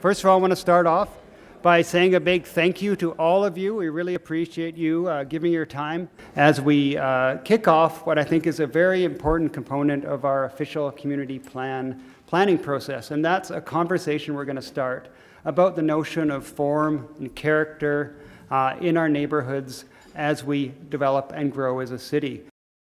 First of all, I want to start off by saying a big thank you to all of you. We really appreciate you giving your time as we kick off what I think is a very important component of our official community planning process, and that's a conversation we're going to start about the notion of form and character in our neighborhoods as we develop and grow as a city.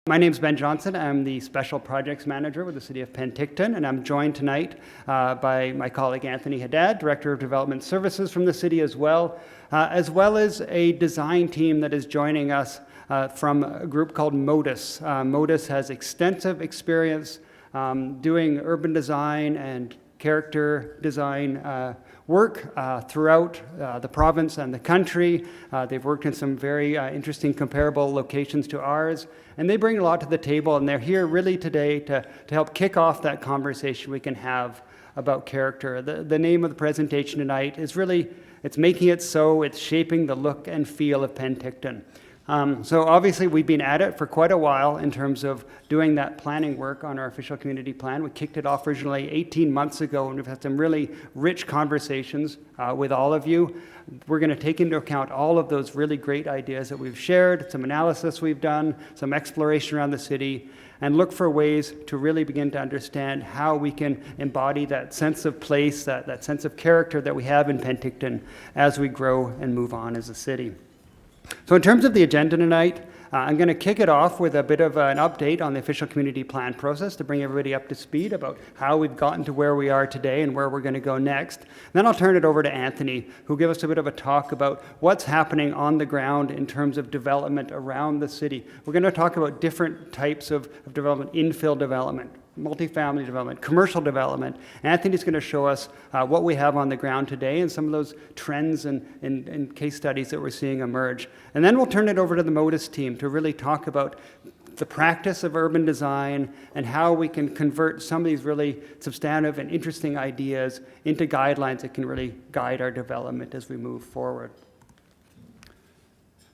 My name is Ben Johnson. I'm the Special Projects Manager with the City of Penticton, and I'm joined tonight by my colleague Anthony Haddad, Director of Development Services from the city as well as a design team that is joining us from a group called MODUS. MODUS has extensive experience doing urban design and character design work throughout the province and the country. They've worked in some very interesting comparable locations to ours, and they bring a lot to the table, and they're here really today to help kick off that conversation we can have about character. The name of the presentation tonight is really, it's making it so, it's shaping the look and feel of Penticton. So obviously we've been at it for quite a while in terms of doing that planning work on our official community plan. We kicked it off originally 18 months ago, and we've had some really rich conversations with all of you. We're going to take into account all of those really great ideas that we've shared, some analysis we've done, some exploration around the city, and look for ways to really begin to understand how we can embody that sense of place, that sense of character that we have in Penticton as we grow and move on as a city. So in terms of the agenda tonight, I'm going to kick it off with a bit of an update on the official community plan process to bring everybody up to speed about how we've gotten to where we are today and where we're going to go next. Then I'll turn it over to Anthony, who'll give us a bit of a talk about what's happening on the ground in terms of development around the city. We're going to talk about different types of development, infill development, multifamily development, commercial development. Anthony's going to show us what we have on the ground today and some of those trends and case studies that we're seeing emerge. And then we'll turn it over to the MODUS team to really talk about the practice of urban design and how we can convert some of these really substantive and interesting ideas into guidelines that can really guide our development as we move forward.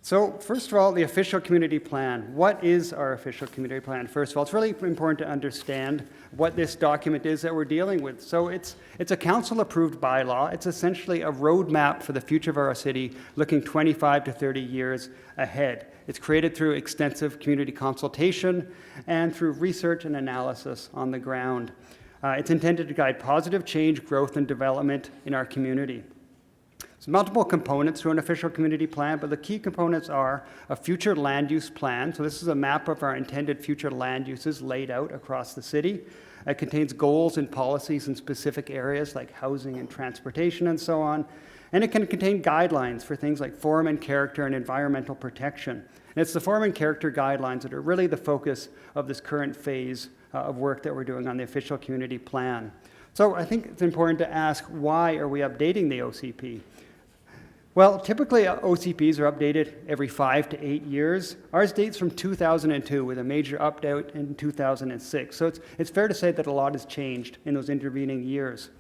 So first of all, the official community plan. What is our official community plan? First of all, it's really important to understand what this document is that we're dealing with. So it's a council-approved bylaw. It's essentially a roadmap for the future of our city, looking 25 to 30 years ahead. It's created through extensive community consultation and through research and analysis on the ground. It's intended to guide positive change, growth, and development in our community. There's multiple components to an official community plan, but the key components are a future land use plan. So this is a map of our intended future land uses laid out across the city. It contains goals and policies in specific areas like housing and transportation and so on. And it can contain guidelines for things like form and character and environmental protection. And it's the form and character guidelines that are really the focus of this current phase of work that we're doing on the official community plan. So I think it's important to ask, why are we updating the OCP? Well, typically OCPs are updated every 5 to 8 years. Ours dates from 2002 with a major update in 2006. So it's fair to say that a lot has changed in those intervening years.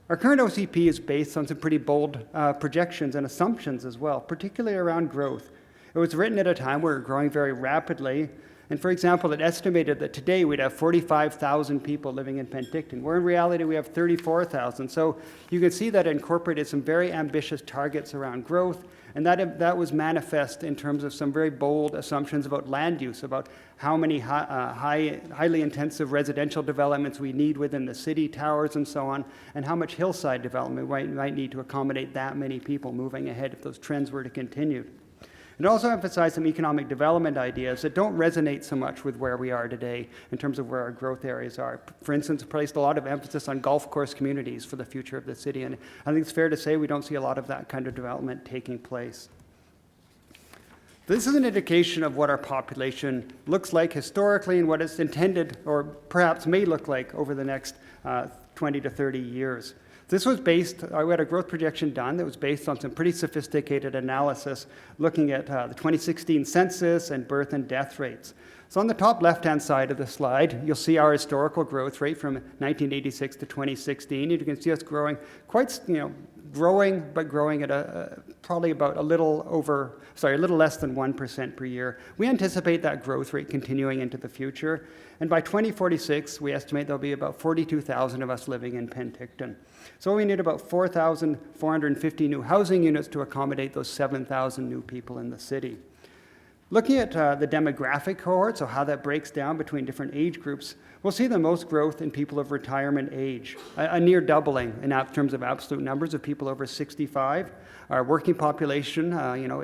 Our current OCP is based on some pretty bold projections and assumptions as well, particularly around growth. It was written at a time where we're growing very rapidly. And for example, it estimated that today we'd have 45,000 people living in Penticton, where in reality we have 34,000. So you can see that it incorporated some very ambitious targets around growth, and that was manifest in terms of some very bold assumptions about land use, about how many highly intensive residential developments we need within the city, towers and so on, and how much hillside development we might need to accommodate that many people moving ahead if those trends were to continue. It also emphasized some economic development ideas that don't resonate so much with where we are today in terms of where our growth areas are. For instance, it placed a lot of emphasis on golf course communities for the future of the city, and I think it's fair to say we don't see a lot of that kind of development taking place. This is an indication of what our population looks like historically and what it's intended or perhaps may look like over the next 20 to 30 years. This was based, we had a growth projection done that was based on some pretty sophisticated analysis looking at the 2016 census and birth and death rates. So on the top left-hand side of the slide, you'll see our historical growth rate from 1986 to 2016. You can see us growing quite, growing, but growing at probably about a little less than 1% per year. We anticipate that growth rate continuing into the future. And by 2046, we estimate there'll be about 42,000 of us living in Penticton. So we need about 4,450 new housing units to accommodate those 7,000 new people in the city. Looking at the demographic cohort, so how that breaks down between different age groups, we'll see the most growth in people of retirement age, a near doubling in terms of absolute numbers of people over 65. Our working population,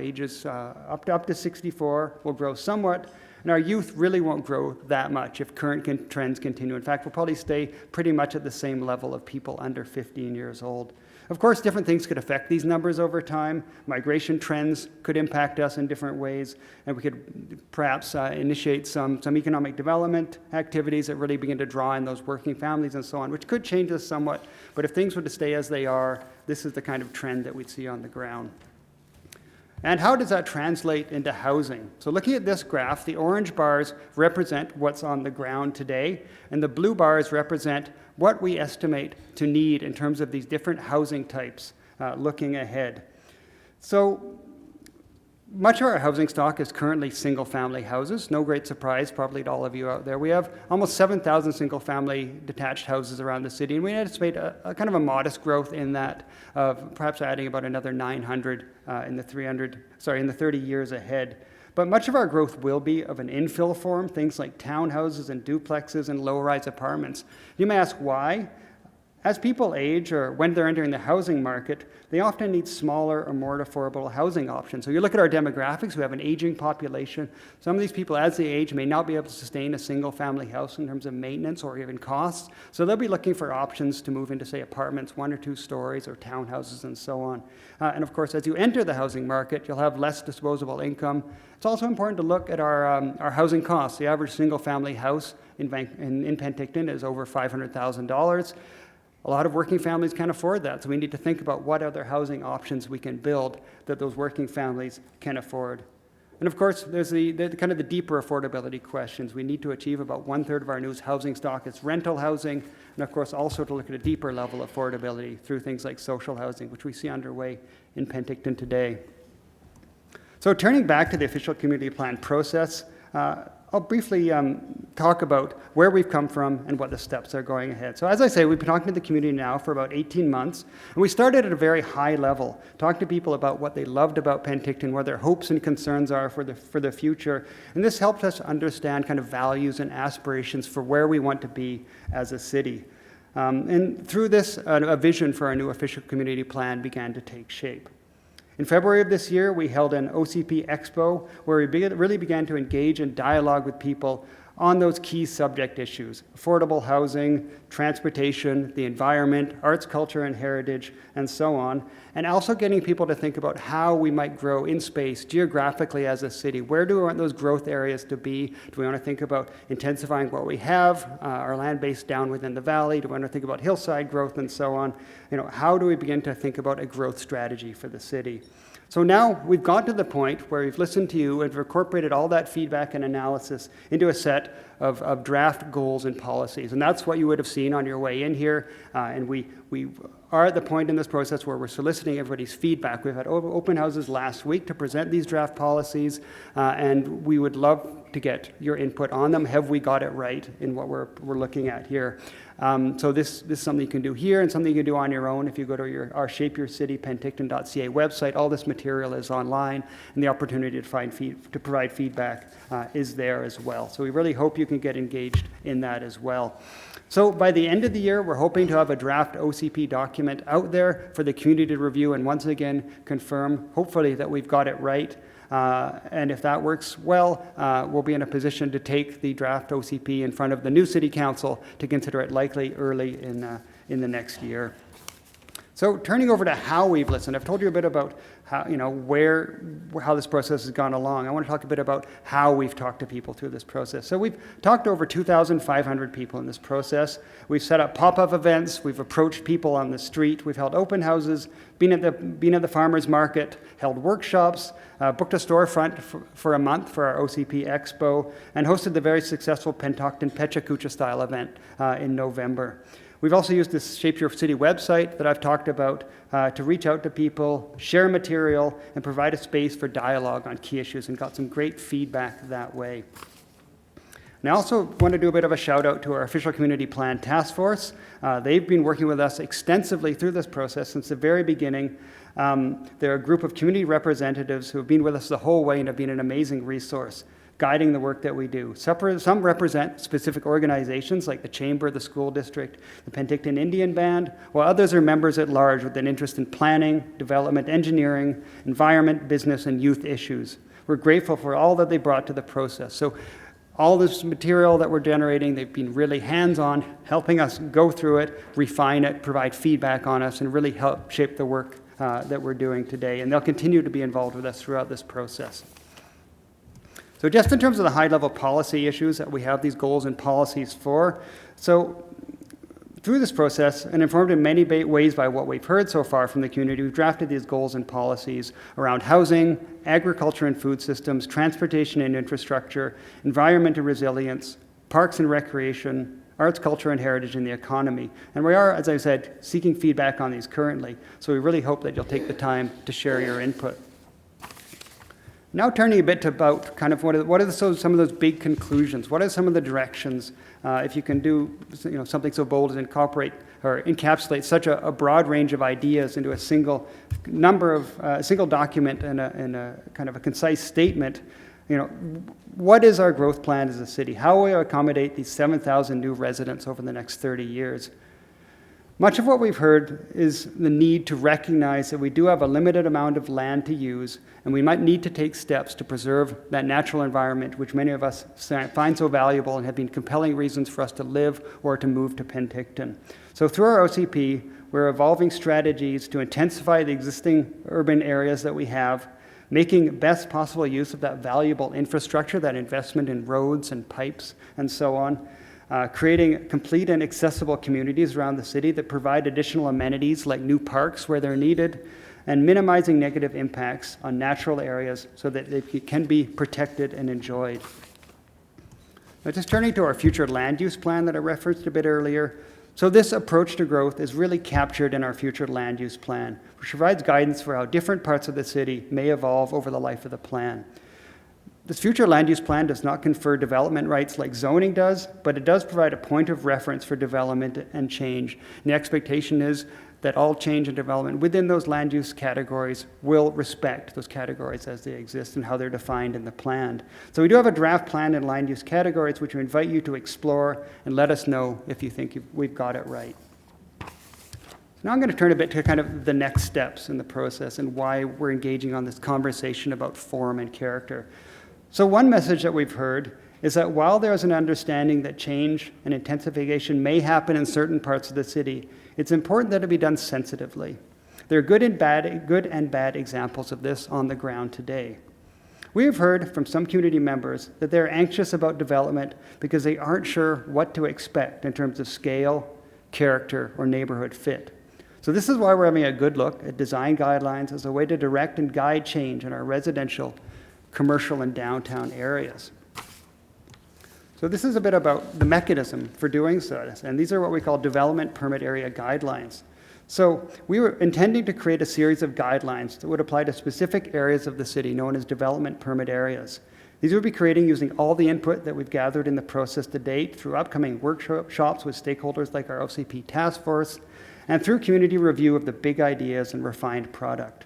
ages up to 64 will grow somewhat, and our youth really won't grow that much if current trends continue. In fact, we'll probably stay pretty much at the same level of people under 15 years old. Of course, different things could affect these numbers over time. Migration trends could impact us in different ways, and we could perhaps initiate some economic development activities that really begin to draw in those working families and so on, which could change this somewhat. But if things were to stay as they are, this is the kind of trend that we'd see on the ground. And how does that translate into housing? So looking at this graph, the orange bars represent what's on the ground today, and the blue bars represent what we estimate to need in terms of these different housing types looking ahead. So much of our housing stock is currently single-family houses. No great surprise, probably to all of you out there. We have almost 7,000 single-family detached houses around the city, and we anticipate a kind of a modest growth in that, of perhaps adding about another 900 in the 30 years ahead. But much of our growth will be of an infill form, things like townhouses and duplexes and low-rise apartments. You may ask why. As people age or when they're entering the housing market, they often need smaller or more affordable housing options. So you look at our demographics, we have an aging population. Some of these people, as they age, may not be able to sustain a single-family house in terms of maintenance or even costs. So they'll be looking for options to move into, say, apartments, 1 or 2 stories, or townhouses, and so on. And of course, as you enter the housing market, you'll have less disposable income. It's also important to look at our housing costs. The average single-family house in Penticton is over $500,000. A lot of working families can't afford that, so we need to think about what other housing options we can build that those working families can afford. And of course, there's the kind of the deeper affordability questions. We need to achieve about 1/3 of our new housing stock as rental housing, and of course also to look at a deeper level of affordability through things like social housing, which we see underway in Penticton today. So turning back to the official community plan process, I'll briefly talk about where we've come from and what the steps are going ahead. So as I say, we've been talking to the community now for about 18 months, and we started at a very high level, talking to people about what they loved about Penticton, what their hopes and concerns are for the future, and this helped us understand kind of values and aspirations for where we want to be as a city. And through this, a vision for our new official community plan began to take shape. In February of this year, we held an OCP Expo where we really began to engage in dialogue with people on those key subject issues: affordable housing, transportation, the environment, arts, culture, and heritage, and so on. And also getting people to think about how we might grow in space geographically as a city. Where do we want those growth areas to be? Do we want to think about intensifying what we have, our land base down within the valley? Do we want to think about hillside growth and so on? How do we begin to think about a growth strategy for the city? So now we've got to the point where we've listened to you and incorporated all that feedback and analysis into a set of draft goals and policies. And that's what you would have seen on your way in here. And we are at the point in this process where we're soliciting everybody's feedback. We've had open houses last week to present these draft policies, and we would love to get your input on them. Have we got it right in what we're looking at here? So this is something you can do here and something you can do on your own if you go to our Shape Your City Penticton.ca website. All this material is online, and the opportunity to provide feedback is there as well. So we really hope you can get engaged in that as well. So by the end of the year, we're hoping to have a draft OCP document out there for the community to review and once again confirm, hopefully, that we've got it right. And if that works well, we'll be in a position to take the draft OCP in front of the new City Council to consider it likely early in the next year. So turning over to how we've listened, I've told you a bit about how, how this process has gone along. I want to talk a bit about how we've talked to people through this process. So we've talked to over 2,500 people in this process. We've set up pop-up events. We've approached people on the street. We've held open houses, been at the farmers market, held workshops, booked a storefront for a month for our OCP Expo, and hosted the very successful Penticton Pechakucha style event in November. We've also used this Shape Your City website that I've talked about to reach out to people, share material, and provide a space for dialogue on key issues, and got some great feedback that way. And I also want to do a bit of a shout out to our official community plan task force. They've been working with us extensively through this process since the very beginning. They're a group of community representatives who have been with us the whole way and have been an amazing resource, guiding the work that we do. Some represent specific organizations like the Chamber, the School District, the Penticton Indian Band, while others are members at large with an interest in planning, development, engineering, environment, business, and youth issues. We're grateful for all that they brought to the process. So all this material that we're generating, they've been really hands-on, helping us go through it, refine it, provide feedback on us, and really help shape the work that we're doing today. And they'll continue to be involved with us throughout this process. So just in terms of the high-level policy issues that we have these goals and policies for, so through this process, and informed in many ways by what we've heard so far from the community, we've drafted these goals and policies around housing, agriculture and food systems, transportation and infrastructure, environment and resilience, parks and recreation, arts, culture and heritage, and the economy. And we are, as I said, seeking feedback on these currently, so we really hope that you'll take the time to share your input. Now turning a bit to about kind of what are some of those big conclusions? What are some of the directions if you can do something so bold as incorporate or encapsulate such a broad range of ideas into a single document and a kind of a concise statement? What is our growth plan as a city? How will we accommodate these 7,000 new residents over the next 30 years? Much of what we've heard is the need to recognize that we do have a limited amount of land to use, and we might need to take steps to preserve that natural environment, which many of us find so valuable and have been compelling reasons for us to live or to move to Penticton. So through our OCP, we're evolving strategies to intensify the existing urban areas that we have, making best possible use of that valuable infrastructure, that investment in roads and pipes and so on, creating complete and accessible communities around the city that provide additional amenities like new parks where they're needed, and minimizing negative impacts on natural areas so that they can be protected and enjoyed. Now, just turning to our future land use plan that I referenced a bit earlier. So this approach to growth is really captured in our future land use plan, which provides guidance for how different parts of the city may evolve over the life of the plan. This future land use plan does not confer development rights like zoning does, but it does provide a point of reference for development and change. And the expectation is that all change and development within those land use categories will respect those categories as they exist and how they're defined in the plan. So we do have a draft plan in land use categories, which we invite you to explore and let us know if you think we've got it right. Now I'm going to turn a bit to kind of the next steps in the process and why we're engaging on this conversation about form and character. So one message that we've heard is that while there is an understanding that change and intensification may happen in certain parts of the city, it's important that it be done sensitively. There are good and bad examples of this on the ground today. We have heard from some community members that they're anxious about development because they aren't sure what to expect in terms of scale, character, or neighborhood fit. So this is why we're having a good look at design guidelines as a way to direct and guide change in our residential, commercial, and downtown areas. So this is a bit about the mechanism for doing so, and these are what we call development permit area guidelines. So we were intending to create a series of guidelines that would apply to specific areas of the city known as development permit areas. These would be creating using all the input that we've gathered in the process to date through upcoming workshops with stakeholders like our OCP task force, and through community review of the big ideas and refined product.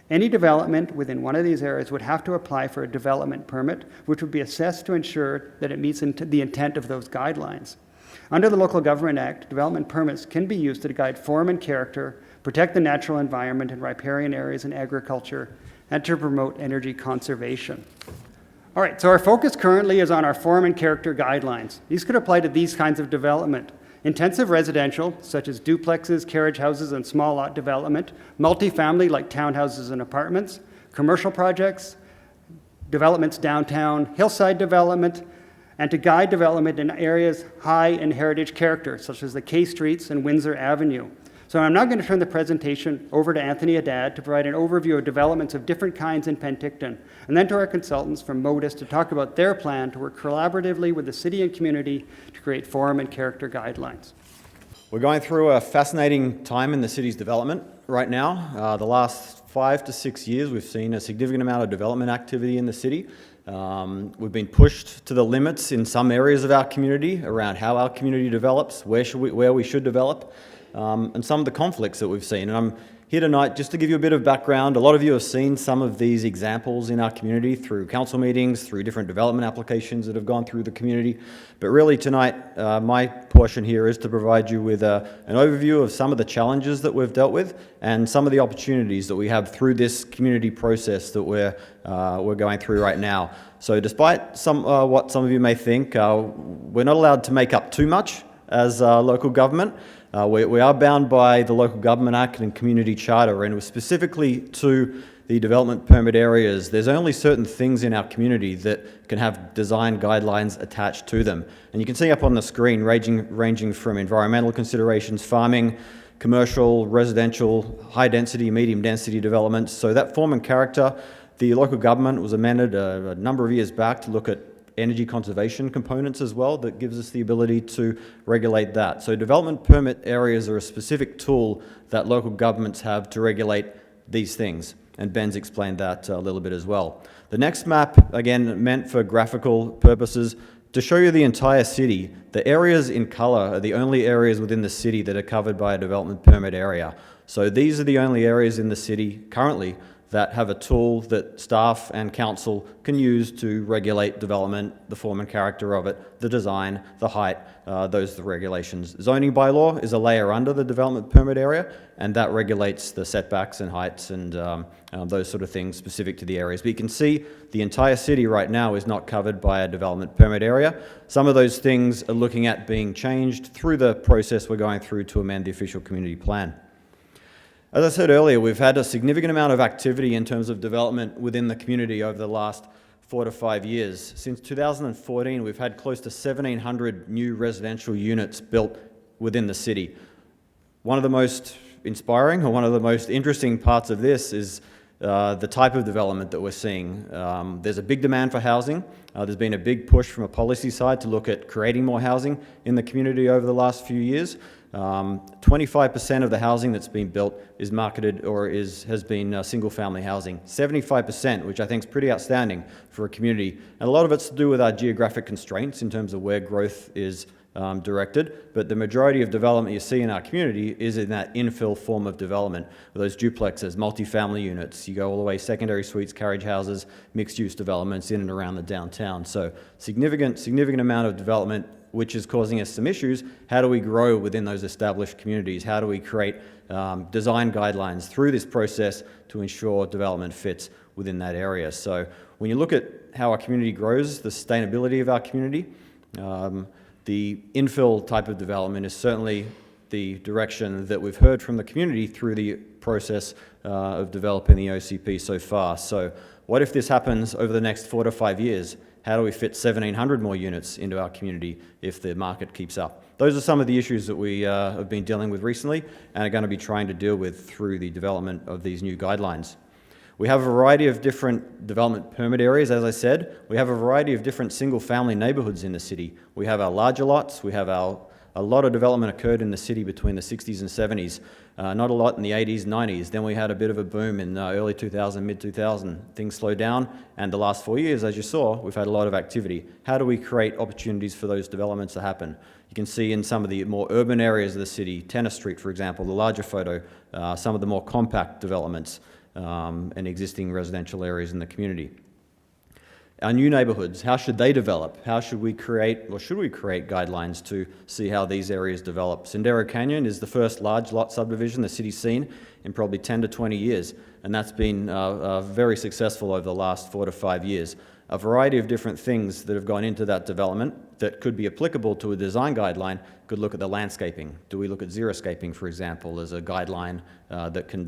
Any development within one of these areas would have to apply for a development permit, which would be assessed to ensure that it meets the intent of those guidelines. Under the Local Government Act, development permits can be used to guide form and character, protect the natural environment in riparian areas and agriculture, and to promote energy conservation. All right, so our focus currently is on our form and character guidelines. These could apply to these kinds of development: intensive residential, such as duplexes, carriage houses, and small lot development; multifamily, like townhouses and apartments; commercial projects; developments downtown; hillside development; and to guide development in areas high in heritage character, such as the K Streets and Windsor Avenue. So I'm now going to turn the presentation over to Anthony Haddad to provide an overview of developments of different kinds in Penticton, and then to our consultants from MODUS to talk about their plan to work collaboratively with the city and community to create form and character guidelines. We're going through a fascinating time in the city's development right now. The last 5 to 6 years, we've seen a significant amount of development activity in the city. We've been pushed to the limits in some areas of our community around how our community develops, where we should develop, and some of the conflicts that we've seen. And I'm here tonight just to give you a bit of background. A lot of you have seen some of these examples in our community through council meetings, through different development applications that have gone through the community. But really tonight, my portion here is to provide you with an overview of some of the challenges that we've dealt with and some of the opportunities that we have through this community process that we're going through right now. So despite what some of you may think, we're not allowed to make up too much as local government. We are bound by the Local Government Act and Community Charter, and specifically to the development permit areas, there's only certain things in our community that can have design guidelines attached to them. And you can see up on the screen, ranging from environmental considerations, farming, commercial, residential, high density, medium density developments. So that form and character, the local government was amended a number of years back to look at energy conservation components as well that gives us the ability to regulate that. So development permit areas are a specific tool that local governments have to regulate these things, and Ben's explained that a little bit as well. The next map, again, meant for graphical purposes, to show you the entire city. The areas in colour are the only areas within the city that are covered by a development permit area. So these are the only areas in the city currently that have a tool that staff and council can use to regulate development, the form and character of it, the design, the height, those are the regulations. Zoning bylaw is a layer under the development permit area, and that regulates the setbacks and heights and those sort of things specific to the areas. But you can see the entire city right now is not covered by a development permit area. Some of those things are looking at being changed through the process we're going through to amend the official community plan. As I said earlier, we've had a significant amount of activity in terms of development within the community over the last 4 to 5 years. Since 2014, we've had close to 1,700 new residential units built within the city. One of the most inspiring or one of the most interesting parts of this is the type of development that we're seeing. There's a big demand for housing. There's been a big push from a policy side to look at creating more housing in the community over the last few years. 25% of the housing that's been built is marketed or has been single-family housing. 75%, which I think is pretty outstanding for a community. And a lot of it's to do with our geographic constraints in terms of where growth is directed, but the majority of development you see in our community is in that infill form of development, those duplexes, multifamily units. You go all the way secondary suites, carriage houses, mixed-use developments in and around the downtown. So significant amount of development, which is causing us some issues. How do we grow within those established communities? How do we create design guidelines through this process to ensure development fits within that area? So when you look at how our community grows, the sustainability of our community, the infill type of development is certainly the direction that we've heard from the community through the process of developing the OCP so far. So what if this happens over the next 4 to 5 years? How do we fit 1,700 more units into our community if the market keeps up? Those are some of the issues that we have been dealing with recently and are going to be trying to deal with through the development of these new guidelines. We have a variety of different development permit areas, as I said. We have a variety of different single-family neighbourhoods in the city. We have our larger lots. We have a lot of development occurred in the city between the 60s and 70s. Not a lot in the 80s, 90s. Then we had a bit of a boom in early 2000, mid-2000. Things slowed down, and the last 4 years, as you saw, we've had a lot of activity. How do we create opportunities for those developments to happen? You can see in some of the more urban areas of the city, Tennis Street, for example, the larger photo, some of the more compact developments and existing residential areas in the community. Our new neighbourhoods, how should they develop? How should we create, or should we create guidelines to see how these areas develop? Sendero Canyon is the first large lot subdivision the city's seen in probably 10 to 20 years, and that's been very successful over the last 4 to 5 years. A variety of different things that have gone into that development that could be applicable to a design guideline. Could look at the landscaping. Do we look at xeriscaping, for example, as a guideline that can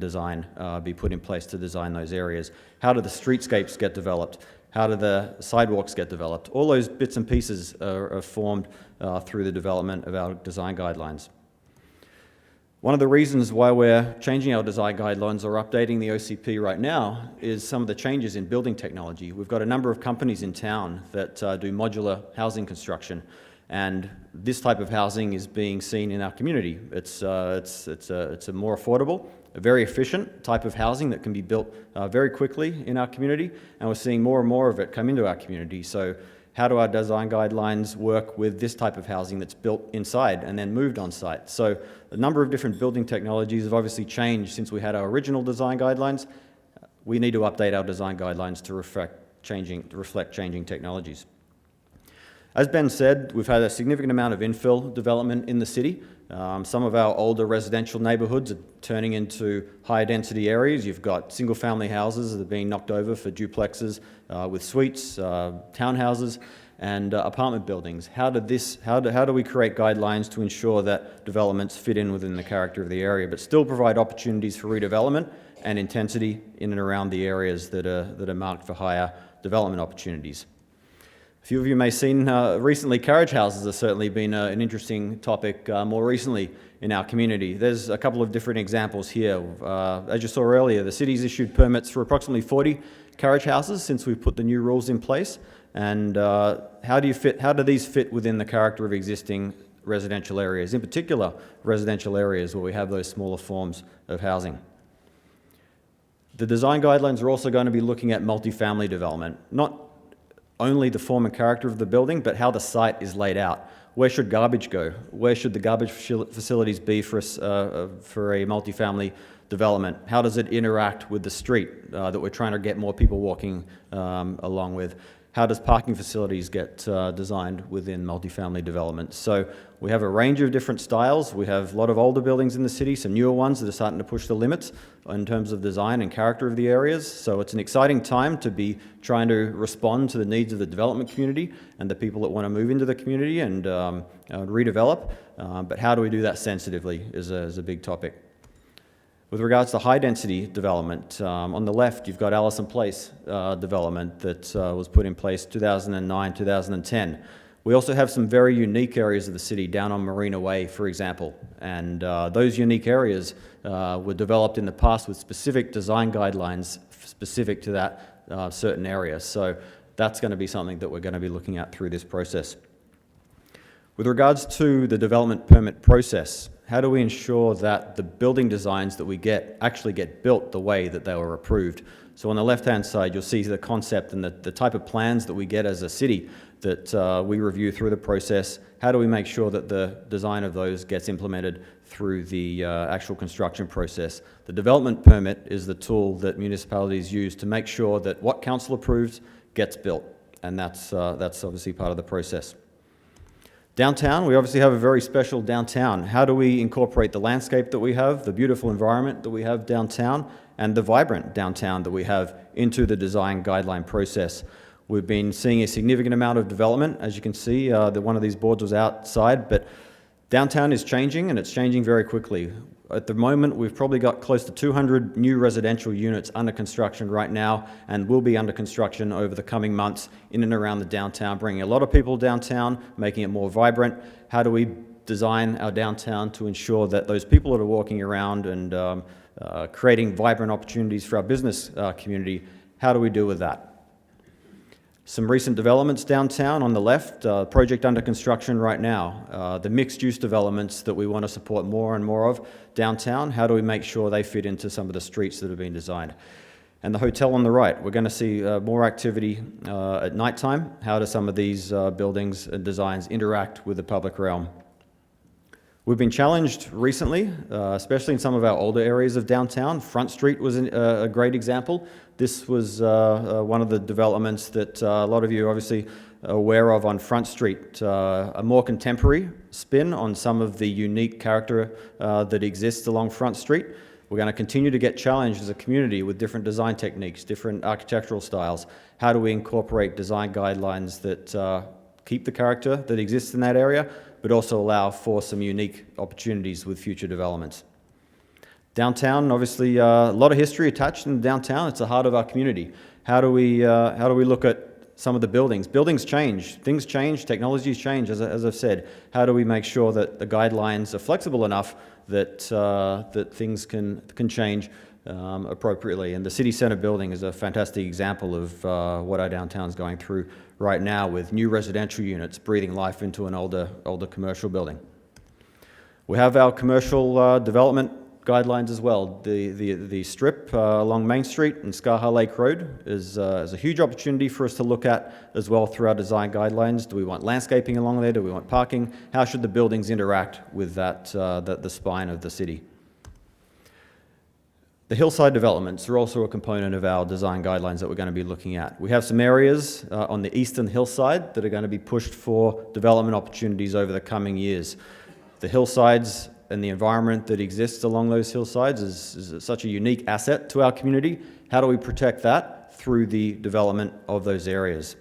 be put in place to design those areas? How do the streetscapes get developed? How do the sidewalks get developed? All those bits and pieces are formed through the development of our design guidelines. One of the reasons why we're changing our design guidelines or updating the OCP right now is some of the changes in building technology. We've got a number of companies in town that do modular housing construction, And this type of housing is being seen in our community. It's a more affordable, a very efficient type of housing that can be built very quickly in our community, and we're seeing more and more of it come into our community. So how do our design guidelines work with this type of housing that's built inside and then moved on site? So a number of different building technologies have obviously changed since we had our original design guidelines. We need to update our design guidelines to reflect changing technologies. As Ben said, we've had a significant amount of infill development in the city. Some of our older residential neighbourhoods are turning into higher density areas. You've got single family houses that are being knocked over for duplexes with suites, townhouses and apartment buildings. How do we create guidelines to ensure that developments fit in within the character of the area but still provide opportunities for redevelopment and intensity in and around the areas that are marked for higher development opportunities? A few of you may have seen recently, carriage houses have certainly been an interesting topic more recently in our community. There's a couple of different examples here. As you saw earlier, the city's issued permits for approximately 40 carriage houses since we've put the new rules in place. And how do these fit within the character of existing residential areas, in particular residential areas where we have those smaller forms of housing? The design guidelines are also going to be looking at multifamily development, not only the form and character of the building, but how the site is laid out. Where should garbage go? Where should the garbage facilities be for a multifamily development? How does it interact with the street that we're trying to get more people walking along with? How does parking facilities get designed within multifamily development? So we have a range of different styles. We have a lot of older buildings in the city, some newer ones that are starting to push the limits in terms of design and character of the areas. So it's an exciting time to be trying to respond to the needs of the development community and the people that want to move into the community and redevelop. But how do we do that sensitively is a big topic. With regards to high-density development, on the left you've got Allison Place development that was put in place 2009, 2010. We also have some very unique areas of the city down on Marina Way, for example, and those unique areas were developed in the past with specific design guidelines specific to that certain area. So that's going to be something that we're going to be looking at through this process. With regards to the development permit process, how do we ensure that the building designs that we get actually get built the way that they were approved? So on the left-hand side, you'll see the concept and the type of plans that we get as a city that we review through the process. How do we make sure that the design of those gets implemented through the actual construction process? The development permit is the tool that municipalities use to make sure that what council approves gets built, and that's obviously part of the process. Downtown, we obviously have a very special downtown. How do we incorporate the landscape that we have, the beautiful environment that we have downtown, and the vibrant downtown that we have into the design guideline process? We've been seeing a significant amount of development. As you can see, one of these boards was outside, but downtown is changing, and it's changing very quickly. At the moment, we've probably got close to 200 new residential units under construction right now and will be under construction over the coming months in and around the downtown, bringing a lot of people downtown, making it more vibrant. How do we design our downtown to ensure that those people that are walking around and creating vibrant opportunities for our business community, how do we deal with that? Some recent developments downtown on the left, project under construction right now. The mixed-use developments that we want to support more and more of downtown, how do we make sure they fit into some of the streets that have been designed? And the hotel on the right, we're going to see more activity at nighttime. How do some of these buildings and designs interact with the public realm? We've been challenged recently, especially in some of our older areas of downtown. Front Street was a great example. This was one of the developments that a lot of you are obviously aware of on Front Street, a more contemporary spin on some of the unique character that exists along Front Street. We're going to continue to get challenged as a community with different design techniques, different architectural styles. How do we incorporate design guidelines that keep the character that exists in that area, but also allow for some unique opportunities with future developments? Downtown, obviously, a lot of history attached in downtown. It's the heart of our community. How do we look at some of the buildings. Buildings change, things change, technologies change, as I've said. How do we make sure that the guidelines are flexible enough that, that things can change appropriately? And the city centre building is a fantastic example of what our downtown's going through right now, with new residential units breathing life into an older commercial building. We have our commercial development guidelines as well. The strip along Main Street and Scarha Lake Road is a huge opportunity for us to look at as well through our design guidelines. Do we want landscaping along there? Do we want parking? How should the buildings interact with that, the spine of the city? The Hillside Developments are also a component of our design guidelines that we're going to be looking at. We have some areas on the eastern hillside that are going to be pushed for development opportunities over the coming years. The hillsides and the environment that exists along those hillsides is such a unique asset to our community. How do we protect that through the development of those areas?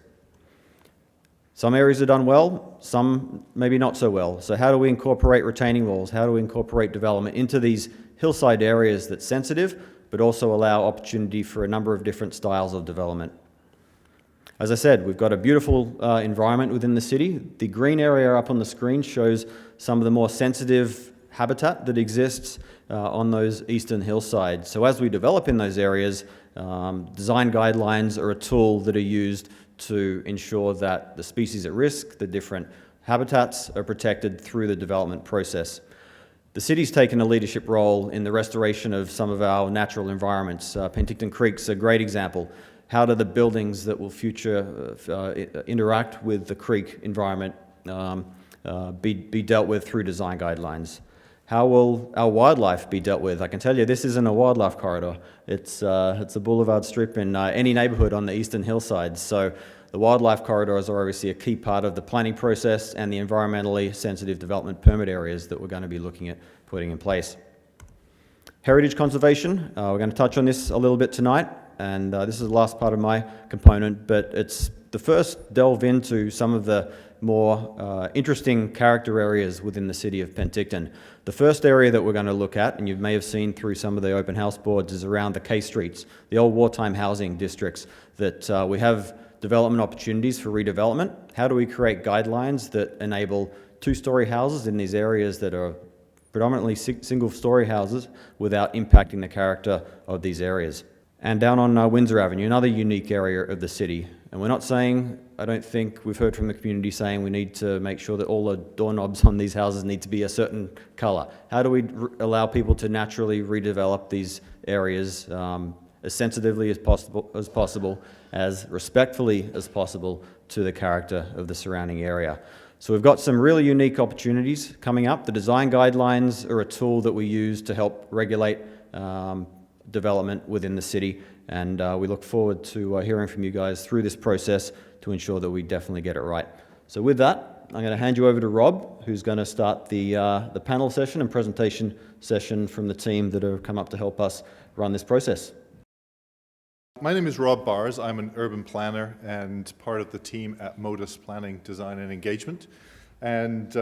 Some areas are done well, some maybe not so well. So how do we incorporate retaining walls? How do we incorporate development into these hillside areas that's sensitive, but also allow opportunity for a number of different styles of development? As I said, we've got a beautiful environment within the city. The green area up on the screen shows some of the more sensitive habitat that exists on those eastern hillsides. So as we develop in those areas, design guidelines are a tool that are used to ensure that the species at risk, the different habitats, are protected through the development process. The city's taken a leadership role in the restoration of some of our natural environments. Penticton Creek's a great example. How do the buildings that will interact with the creek environment be dealt with through design guidelines? How will our wildlife be dealt with? I can tell you this isn't a wildlife corridor. It's a boulevard strip in any neighbourhood on the eastern hillsides. So the wildlife corridors are obviously a key part of the planning process and the environmentally sensitive development permit areas that we're going to be looking at putting in place. Heritage conservation, we're going to touch on this a little bit tonight, and this is the last part of my component, but it's the first delve into some of the more interesting character areas within the city of Penticton. The first area that we're going to look at, and you may have seen through some of the open house boards, is around the K Streets, the old wartime housing districts that we have development opportunities for redevelopment. How do we create guidelines that enable two-story houses in these areas that are predominantly single-story houses without impacting the character of these areas? And down on Windsor Avenue, another unique area of the city. And we're not saying, I don't think we've heard from the community saying we need to make sure that all the doorknobs on these houses need to be a certain colour. How do we allow people to naturally redevelop these areas as sensitively as possible, as respectfully as possible to the character of the surrounding area? So we've got some really unique opportunities coming up. The design guidelines are a tool that we use to help regulate development within the city, and we look forward to hearing from you guys through this process to ensure that we definitely get it right. So with that, I'm going to hand you over to Rob, who's going to start the panel session and presentation session from the team that have come up to help us run this process. My name is Rob Bars. I'm an urban planner and part of the team at MODUS Planning, Design and Engagement. And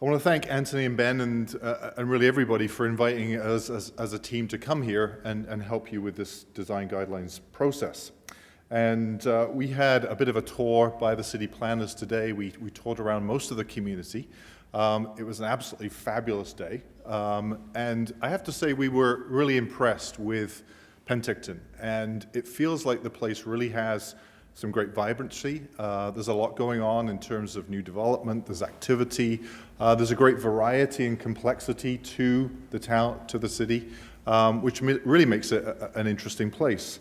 I want to thank Anthony and Ben and really everybody for inviting us as a team to come here and help you with this design guidelines process. And we had a bit of a tour by the city planners today. We toured around most of the community. It was an absolutely fabulous day. And I have to say we were really impressed with Penticton, and it feels like the place really has some great vibrancy. There's a lot going on in terms of new development, there's activity, there's a great variety and complexity to the town, to the city, which really makes it an interesting place.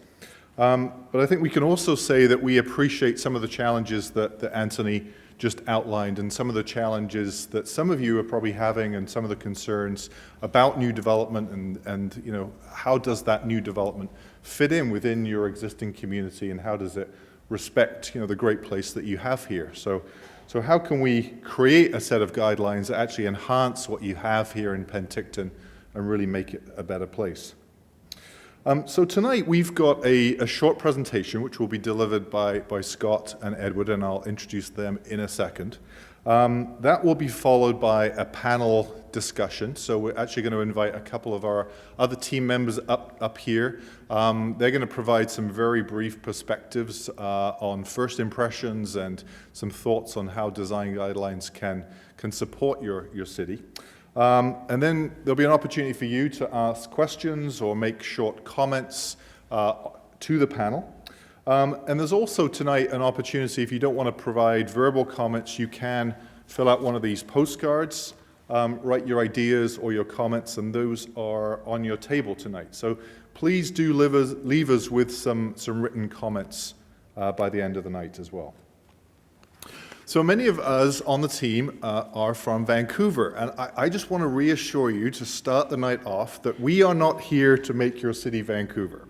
But I think we can also say that we appreciate some of the challenges that Anthony just outlined, and some of the challenges that some of you are probably having, and some of the concerns about new development, and you know, how does that new development fit in within your existing community, and how does it respect, you know, the great place that you have here? So how can we create a set of guidelines that actually enhance what you have here in Penticton and really make it a better place? So tonight we've got a short presentation which will be delivered by Scott and Edward, and I'll introduce them in a second. That will be followed by a panel discussion. So we're actually going to invite a couple of our other team members up here. They're going to provide some very brief perspectives on first impressions and some thoughts on how design guidelines can support your city. And then there'll be an opportunity for you to ask questions or make short comments to the panel. And there's also tonight an opportunity, if you don't want to provide verbal comments, you can fill out one of these postcards, write your ideas or your comments, and those are on your table tonight. So please do leave us with some written comments by the end of the night as well. So many of us on the team are from Vancouver, and I just want to reassure you to start the night off that we are not here to make your city Vancouver.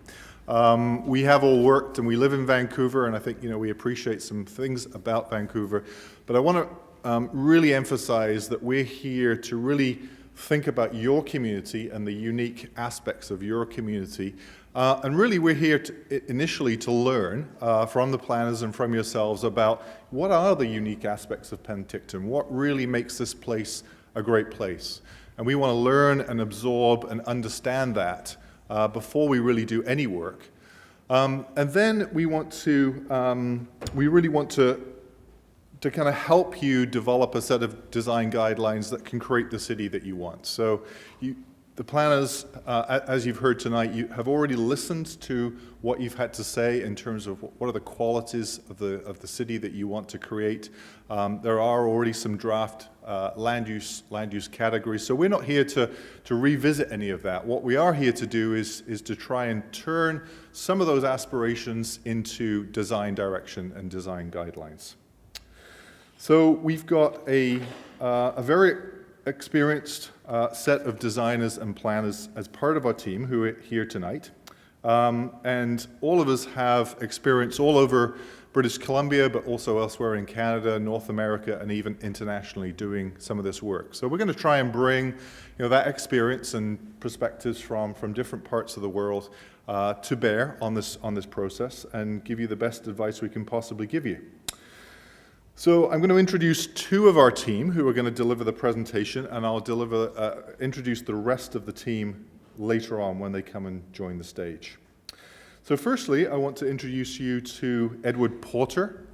We have all worked and we live in Vancouver, and I think we appreciate some things about Vancouver, but I want to really emphasize that we're here to really think about your community and the unique aspects of your community. And really we're here initially to learn from the planners and from yourselves about what are the unique aspects of Penticton, what really makes this place a great place. And we want to learn and absorb and understand that before we really do any work. And then we really want to kind of help you develop a set of design guidelines that can create the city that you want. So the planners, as you've heard tonight, you have already listened to what you've had to say in terms of what are the qualities of the city that you want to create. There are already some draft land use categories, so we're not here to revisit any of that. What we are here to do is to try and turn some of those aspirations into design direction and design guidelines. So we've got a very experienced set of designers and planners as part of our team who are here tonight. And all of us have experience all over British Columbia, but also elsewhere in Canada, North America, and even internationally doing some of this work. So we're going to try and bring that experience and perspectives from different parts of the world to bear on this process and give you the best advice we can possibly give you. So I'm going to introduce two of our team who are going to deliver the presentation, and I'll introduce the rest of the team later on when they come and join the stage. So firstly, I want to introduce you to Edward Porter.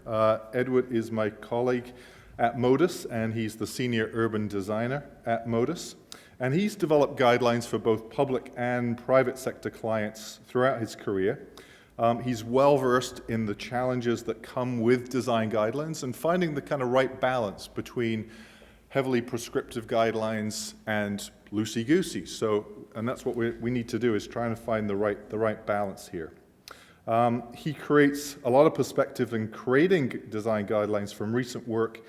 Edward is my colleague at MODUS, and he's the senior urban designer at MODUS. And he's developed guidelines for both public and private sector clients throughout his career. He's well-versed in the challenges that come with design guidelines and finding the kind of right balance between heavily prescriptive guidelines and loosey-goosey. And that's what we need to do, is try and find the right balance here. He creates a lot of perspective in creating design guidelines from recent work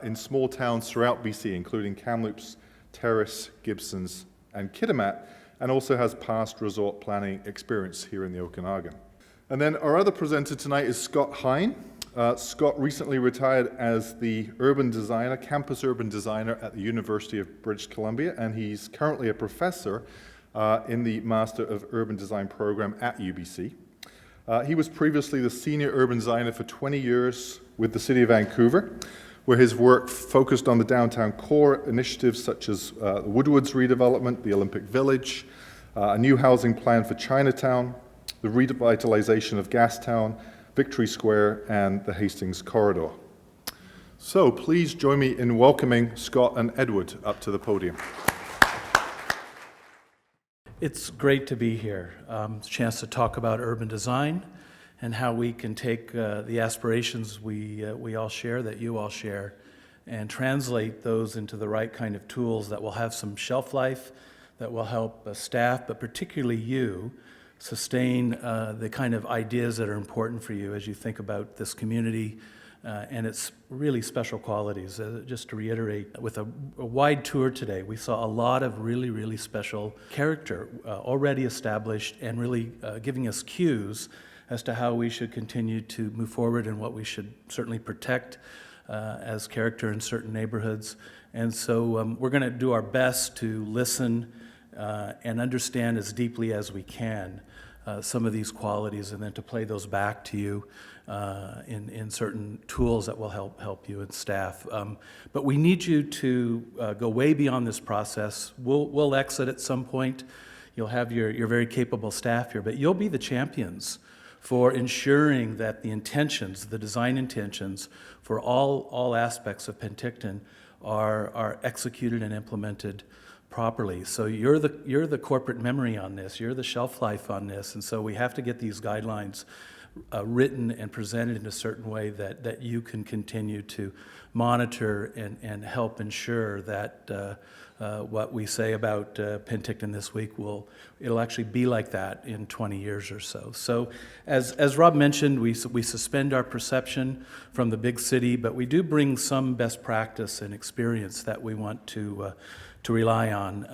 in small towns throughout BC, including Kamloops, Terrace, Gibsons, and Kitimat, and also has past resort planning experience here in the Okanagan. And then our other presenter tonight is Scott Hine. Scott recently retired as the campus urban designer at the University of British Columbia, and he's currently a professor in the Master of Urban Design program at UBC. He was previously the senior urban designer for 20 years with the City of Vancouver, where his work focused on the downtown core initiatives such as the Woodwards redevelopment, the Olympic Village, a new housing plan for Chinatown, the revitalization of Gastown, Victory Square, and the Hastings Corridor. So please join me in welcoming Scott and Edward up to the podium. It's great to be here. It's a chance to talk about urban design and how we can take the aspirations we all share, that you all share, and translate those into the right kind of tools that will have some shelf life, that will help staff, but particularly you, sustain the kind of ideas that are important for you as you think about this community and its really special qualities. Just to reiterate, with a wide tour today, we saw a lot of really, really special character already established and really giving us cues as to how we should continue to move forward and what we should certainly protect as character in certain neighborhoods. And so we're going to do our best to listen and understand as deeply as we can some of these qualities, and then to play those back to you in certain tools that will help you and staff. But we need you to go way beyond this process. We'll exit at some point. You'll have your very capable staff here, but you'll be the champions for ensuring that the intentions, the design intentions for all aspects of Penticton are executed and implemented properly. So you're the corporate memory on this, you're the shelf life on this, and so we have to get these guidelines written and presented in a certain way that you can continue to monitor and help ensure that what we say about Penticton this week it'll actually be like that in 20 years or so. So as Rob mentioned, we suspend our perception from the big city, but we do bring some best practice and experience that we want to rely on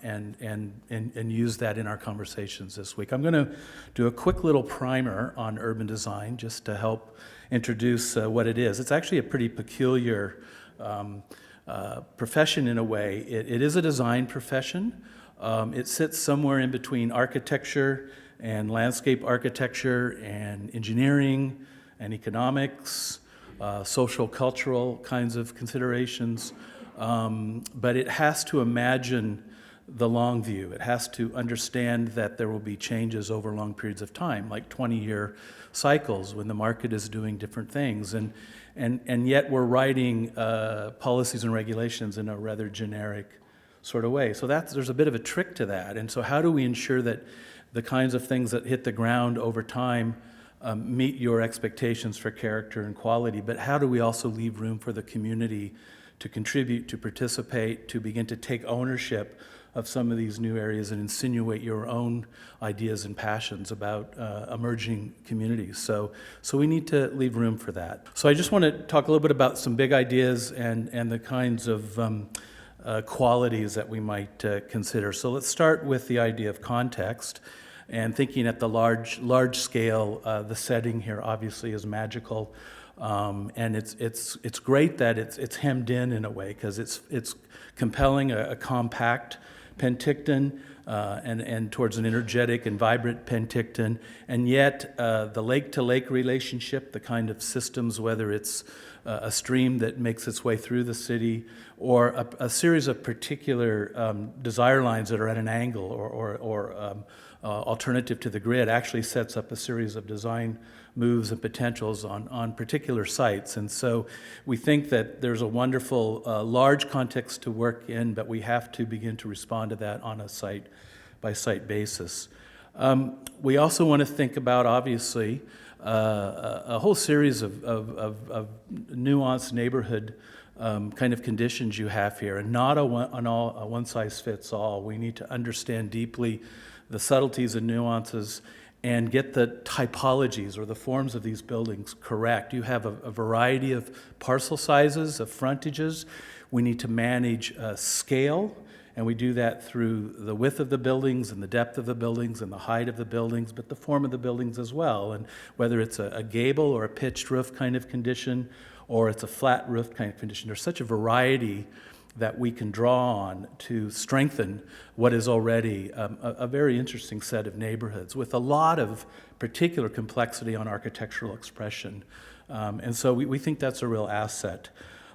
and use that in our conversations this week. I'm going to do a quick little primer on urban design just to help introduce what it is. It's actually a pretty peculiar profession in a way. It is a design profession. It sits somewhere in between architecture and landscape architecture and engineering and economics, social, cultural kinds of considerations. But it has to imagine the long view. It has to understand that there will be changes over long periods of time, like 20-year cycles when the market is doing different things. And yet we're writing policies and regulations in a rather generic sort of way. So there's a bit of a trick to that. And so how do we ensure that the kinds of things that hit the ground over time meet your expectations for character and quality, but how do we also leave room for the community to contribute, to participate, to begin to take ownership of some of these new areas and insinuate your own ideas and passions about emerging communities. So we need to leave room for that. So I just want to talk a little bit about some big ideas and the kinds of qualities that we might consider. So let's start with the idea of context and thinking at the large scale. The setting here obviously is magical. And it's great that it's hemmed in a way, because it's compelling a compact Penticton and towards an energetic and vibrant Penticton, and yet the lake-to-lake relationship, the kind of systems, whether it's a stream that makes its way through the city or a series of particular desire lines that are at an angle or alternative to the grid, actually sets up a series of design moves and potentials on particular sites. And so we think that there's a wonderful large context to work in, but we have to begin to respond to that on a site-by-site basis. We also want to think about, obviously, a whole series of nuanced neighborhood kind of conditions you have here, and not a one-size-fits-all. We need to understand deeply the subtleties and nuances and get the typologies or the forms of these buildings correct. You have a variety of parcel sizes, of frontages. We need to manage scale, and we do that through the width of the buildings and the depth of the buildings and the height of the buildings, but the form of the buildings as well. And whether it's a gable or a pitched roof kind of condition, or it's a flat roof kind of condition, there's such a variety that we can draw on to strengthen what is already a very interesting set of neighborhoods with a lot of particular complexity on architectural expression. And so we think that's a real asset.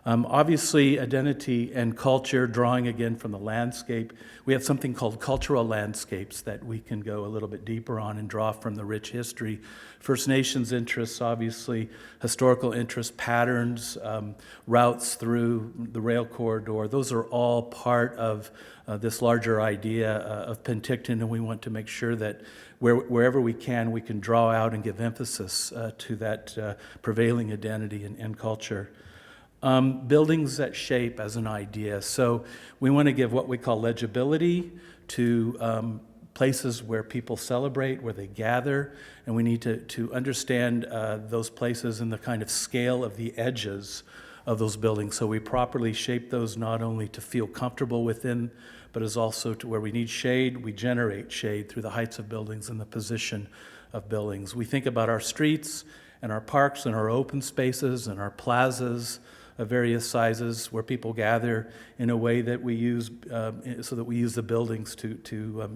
Obviously, identity and culture, drawing again from the landscape. We have something called cultural landscapes that we can go a little bit deeper on and draw from the rich history. First Nations interests, obviously, historical interests, patterns, routes through the rail corridor. Those are all part of this larger idea of Penticton, and we want to make sure that wherever we can draw out and give emphasis to that prevailing identity and culture. Buildings that shape as an idea. So we want to give what we call legibility to places where people celebrate, where they gather, and we need to understand those places and the kind of scale of the edges of those buildings. So we properly shape those not only to feel comfortable within, but as also to where we need shade, we generate shade through the heights of buildings and the position of buildings. We think about our streets and our parks and our open spaces and our plazas of various sizes where people gather in a way that we use so that we use the buildings to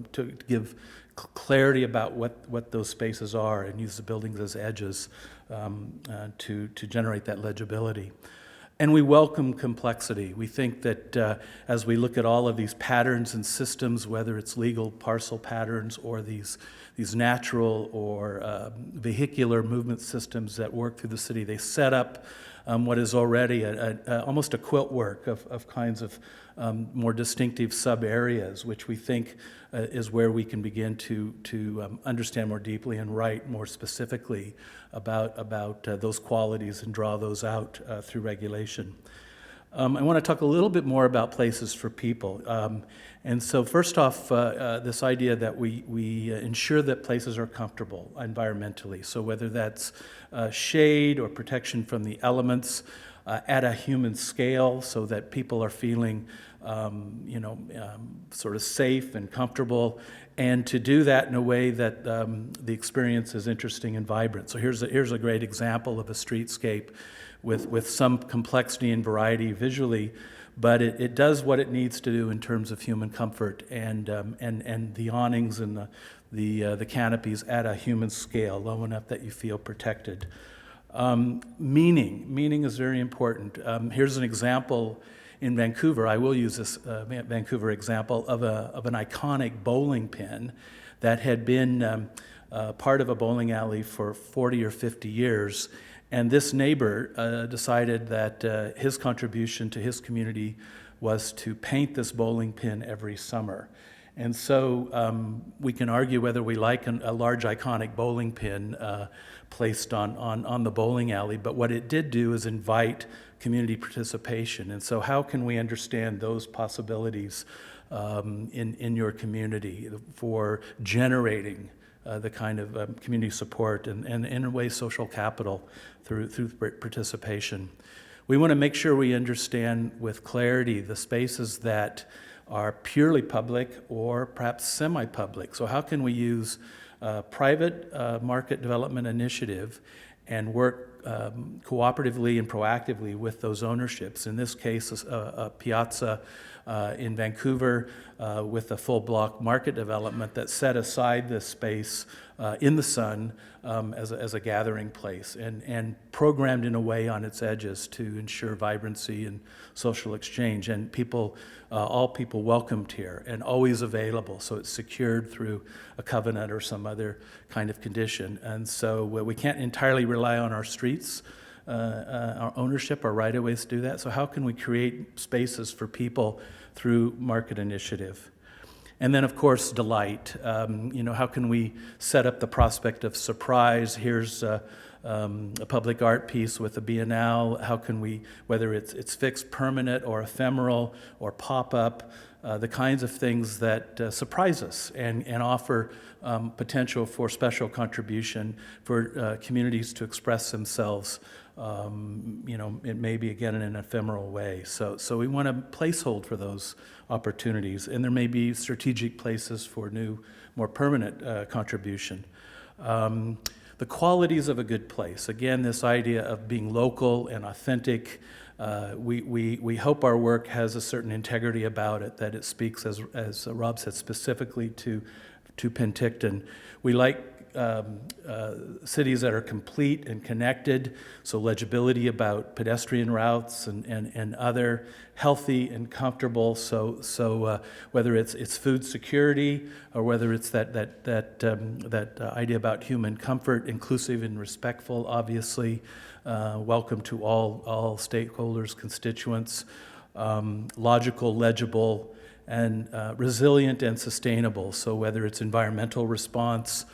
give clarity about what those spaces are, and use the buildings as edges to generate that legibility. And we welcome complexity. We think that as we look at all of these patterns and systems, whether it's legal parcel patterns or these natural or vehicular movement systems that work through the city, they set up what is already almost a quilt work of kinds of more distinctive sub-areas, which we think is where we can begin to understand more deeply and write more specifically about those qualities and draw those out through regulation. I want to talk a little bit more about places for people. And so first off, this idea that we ensure that places are comfortable environmentally. So whether that's shade or protection from the elements at a human scale, so that people are feeling sort of safe and comfortable, and to do that in a way that the experience is interesting and vibrant. So here's a great example of a streetscape with some complexity and variety visually, but it does what it needs to do in terms of human comfort and the awnings and the canopies at a human scale, low enough that you feel protected. Meaning is very important. Here's an example in Vancouver. I will use this Vancouver example of an iconic bowling pin that had been part of a bowling alley for 40 or 50 years. And this neighbor decided that his contribution to his community was to paint this bowling pin every summer. And so we can argue whether we like a large iconic bowling pin placed on the bowling alley, but what it did do is invite community participation. And so how can we understand those possibilities in your community for generating the kind of community support and in a way social capital through participation? We want to make sure we understand with clarity the spaces that are purely public or perhaps semi-public. So how can we use private market development initiative and work cooperatively and proactively with those ownerships? In this case, a piazza in Vancouver with a full block market development that set aside this space in the sun as a gathering place and programmed in a way on its edges to ensure vibrancy and social exchange, and all people welcomed here and always available, so it's secured through a covenant or some other kind of condition. And so we can't entirely rely on our streets, our ownership, our right-of-ways to do that. So how can we create spaces for people through market initiative? And then, of course, delight. How can we set up the prospect of surprise? Here's a public art piece with a biennale. How can we, whether it's fixed, permanent, or ephemeral, or pop-up, the kinds of things that surprise us and offer potential for special contribution for communities to express themselves. It may be, again, in an ephemeral way. So we want to placehold for those opportunities, and there may be strategic places for new, more permanent contribution. The qualities of a good place. Again, this idea of being local and authentic. We hope our work has a certain integrity about it, that it speaks, as Rob said, specifically to Penticton. We like cities that are complete and connected, so legibility about pedestrian routes and other, healthy and comfortable. So whether it's food security or whether it's that idea about human comfort, inclusive and respectful, obviously, welcome to all stakeholders, constituents, logical, legible, and resilient and sustainable. So whether it's environmental response,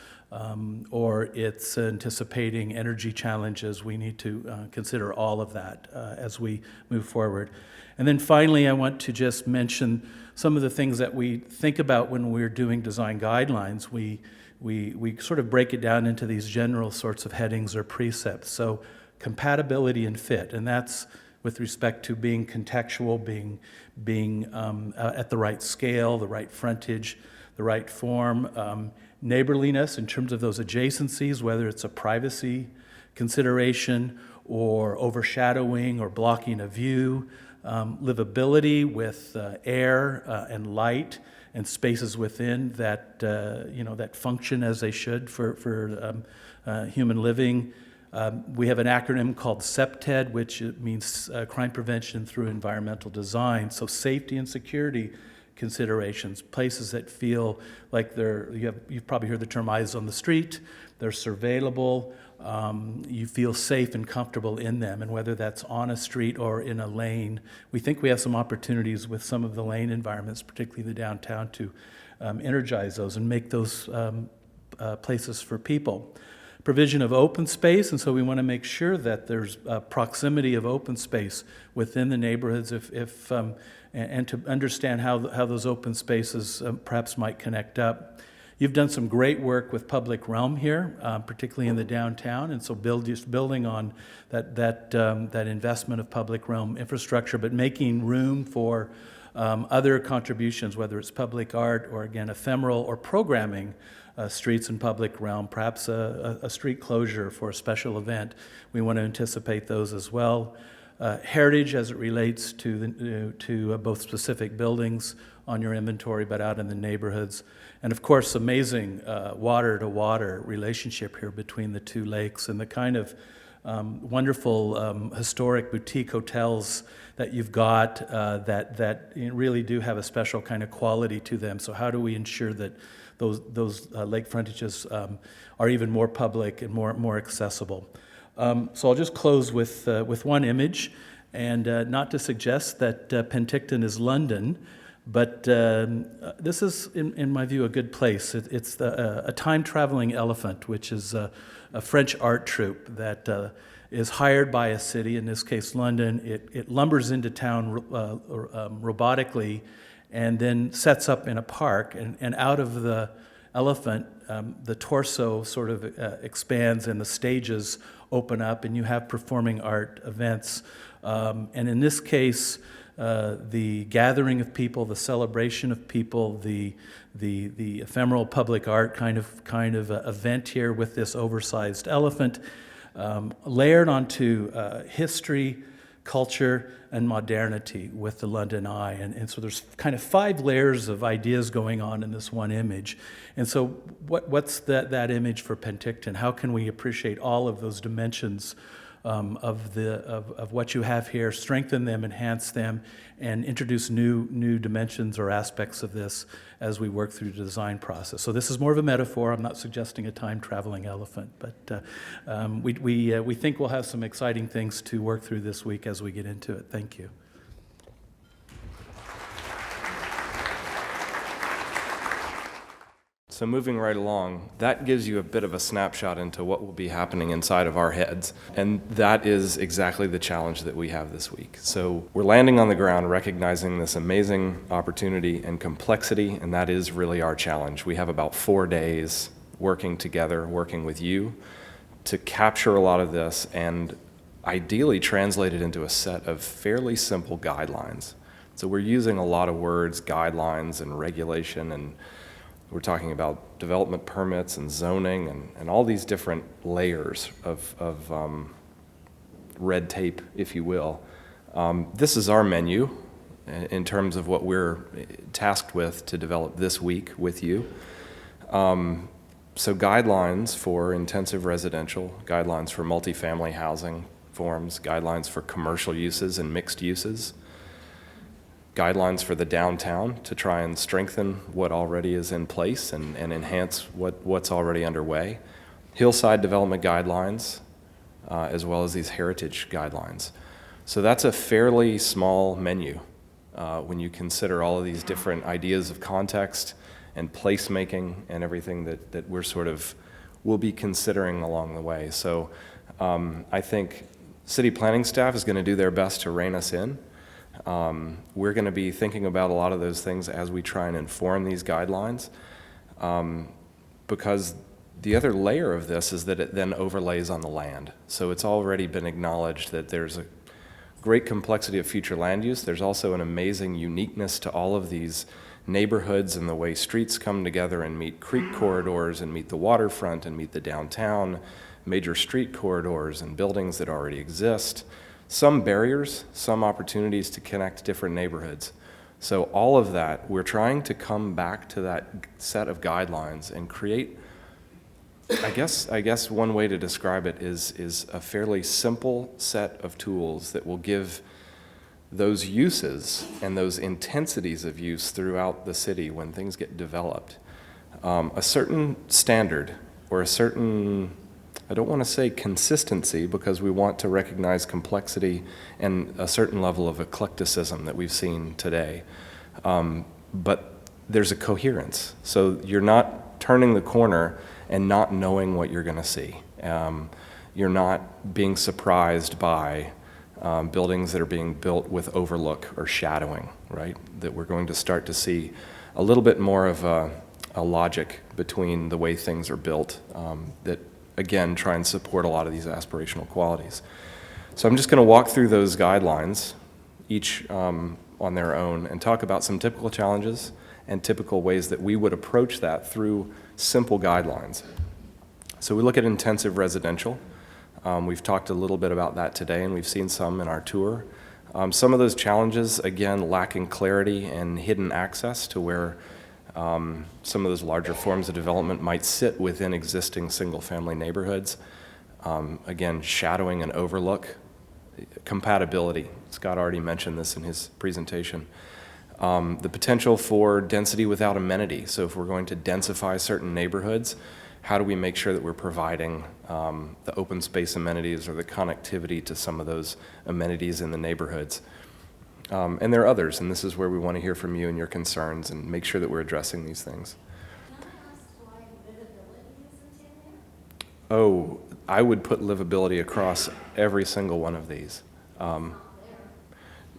or it's anticipating energy challenges, we need to consider all of that as we move forward. And then finally, I want to just mention some of the things that we think about when we're doing design guidelines. We sort of break it down into these general sorts of headings or precepts. So compatibility and fit, and that's with respect to being contextual, being at the right scale, the right frontage, the right form, neighborliness in terms of those adjacencies, whether it's a privacy consideration or overshadowing or blocking a view, livability with air and light and spaces within that, that function as they should for human living. We have an acronym called Sept, which means crime prevention through environmental design. So safety and security considerations, places that feel like you've probably heard the term eyes on the street, they're surveillable, you feel safe and comfortable in them, and whether that's on a street or in a lane. We think we have some opportunities with some of the lane environments, particularly the downtown, to energize those and make those places for people. Provision of open space, and so we want to make sure that there's proximity of open space within the neighborhoods and to understand how those open spaces perhaps might connect up. You've done some great work with public realm here, particularly in the downtown, and so building on that investment of public realm infrastructure, but making room for other contributions, whether it's public art or, again, ephemeral or programming streets and public realm, perhaps a street closure for a special event. We want to anticipate those as well. Heritage as it relates to both specific buildings on your inventory, but out in the neighborhoods. And of course, amazing water-to-water relationship here between the two lakes, and the kind of wonderful historic boutique hotels that you've got that really do have a special kind of quality to them. So how do we ensure that those lake frontages are even more public and more accessible? So I'll just close with one image, and not to suggest that Penticton is London, but this is, in my view, a good place. It's a time-traveling elephant, which is a French art troupe that is hired by a city, in this case London. It lumbers into town robotically and then sets up in a park, and out of the elephant, the torso sort of expands and the stages open up, and you have performing art events. And in this case, the gathering of people, the celebration of people, the ephemeral public art kind of event here with this oversized elephant, layered onto history, culture, and modernity with the London Eye. And so there's kind of 5 layers of ideas going on in this one image. And so what's that image for Penticton? How can we appreciate all of those dimensions of what you have here, strengthen them, enhance them, and introduce new dimensions or aspects of this as we work through the design process. So this is more of a metaphor. I'm not suggesting a time-traveling elephant, but we think we'll have some exciting things to work through this week as we get into it. Thank you. So moving right along, that gives you a bit of a snapshot into what will be happening inside of our heads. And that is exactly the challenge that we have this week. So we're landing on the ground recognizing this amazing opportunity and complexity, and that is really our challenge. We have about 4 days working together, working with you, to capture a lot of this and ideally translate it into a set of fairly simple guidelines. So we're using a lot of words, guidelines and regulation, and we're talking about development permits and zoning and all these different layers of red tape, if you will. This is our menu in terms of what we're tasked with to develop this week with you. So guidelines for intensive residential, guidelines for multifamily housing forms, guidelines for commercial uses and mixed uses, guidelines for the downtown to try and strengthen what already is in place and enhance what's already underway, Hillside Development guidelines, as well as these heritage guidelines. So that's a fairly small menu when you consider all of these different ideas of context and placemaking and everything that we'll be considering along the way. So I think city planning staff is going to do their best to rein us in. We're going to be thinking about a lot of those things as we try and inform these guidelines, because the other layer of this is that it then overlays on the land. So it's already been acknowledged that there's a great complexity of future land use. There's also an amazing uniqueness to all of these neighborhoods and the way streets come together and meet creek corridors and meet the waterfront and meet the downtown, major street corridors and buildings that already exist. Some barriers, some opportunities to connect different neighborhoods. So all of that, we're trying to come back to that set of guidelines and create, I guess one way to describe it is a fairly simple set of tools that will give those uses and those intensities of use throughout the city when things get developed, a certain standard or a certain, I don't want to say consistency because we want to recognize complexity and a certain level of eclecticism that we've seen today. But there's a coherence. So you're not turning the corner and not knowing what you're going to see. You're not being surprised by buildings that are being built with overlook or shadowing, right? That we're going to start to see a little bit more of a logic between the way things are built that, again, try and support a lot of these aspirational qualities. So I'm just going to walk through those guidelines, each on their own, and talk about some typical challenges and typical ways that we would approach that through simple guidelines. So we look at intensive residential. We've talked a little bit about that today, and we've seen some in our tour. Some of those challenges, again, lacking clarity and hidden access to where some of those larger forms of development might sit within existing single-family neighborhoods. Again, shadowing and overlook. Compatibility. Scott already mentioned this in his presentation. The potential for density without amenity. So if we're going to densify certain neighborhoods, how do we make sure that we're providing the open space amenities or the connectivity to some of those amenities in the neighborhoods? And there are others, and this is where we want to hear from you and your concerns and make sure that we're addressing these things. Can I ask why livability isn't in there? Oh, I would put livability across every single one of these.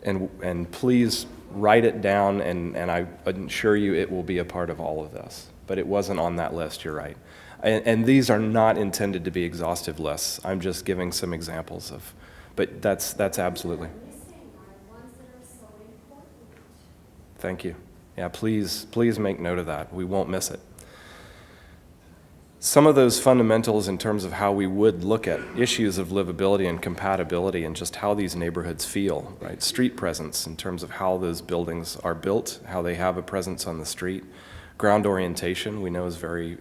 And please write it down, and I assure you it will be a part of all of this. But it wasn't on that list, you're right. And these are not intended to be exhaustive lists. I'm just giving some examples of, but that's absolutely. Thank you. Yeah, please make note of that. We won't miss it. Some of those fundamentals in terms of how we would look at issues of livability and compatibility and just how these neighborhoods feel, right? Street presence in terms of how those buildings are built, how they have a presence on the street. Ground orientation, we know is very,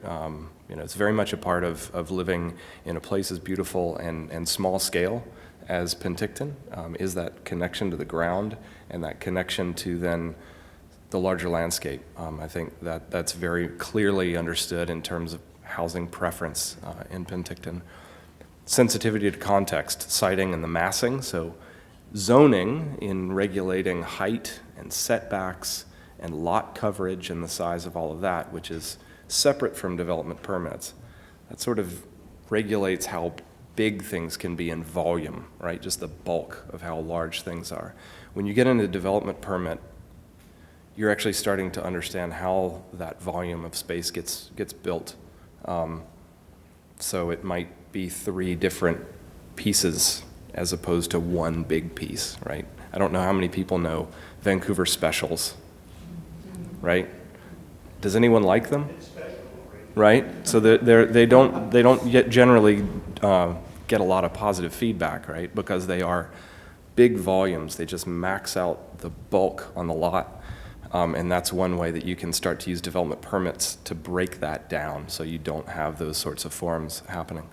it's very much a part of living in a place as beautiful and small scale as Penticton, is that connection to the ground and that connection to then the larger landscape. I think that's very clearly understood in terms of housing preference in Penticton. Sensitivity to context, siting and the massing, so zoning in regulating height and setbacks and lot coverage and the size of all of that, which is separate from development permits. That sort of regulates how big things can be in volume, right? Just the bulk of how large things are. When you get into development permit, you're actually starting to understand how that volume of space gets built. So it might be 3 different pieces as opposed to one big piece, right? I don't know how many people know Vancouver specials, right? Does anyone like them? Right? So they don't yet generally get a lot of positive feedback, right? Because they are big volumes. They just max out the bulk on the lot. And that's one way that you can start to use development permits to break that down so you don't have those sorts of forms happening.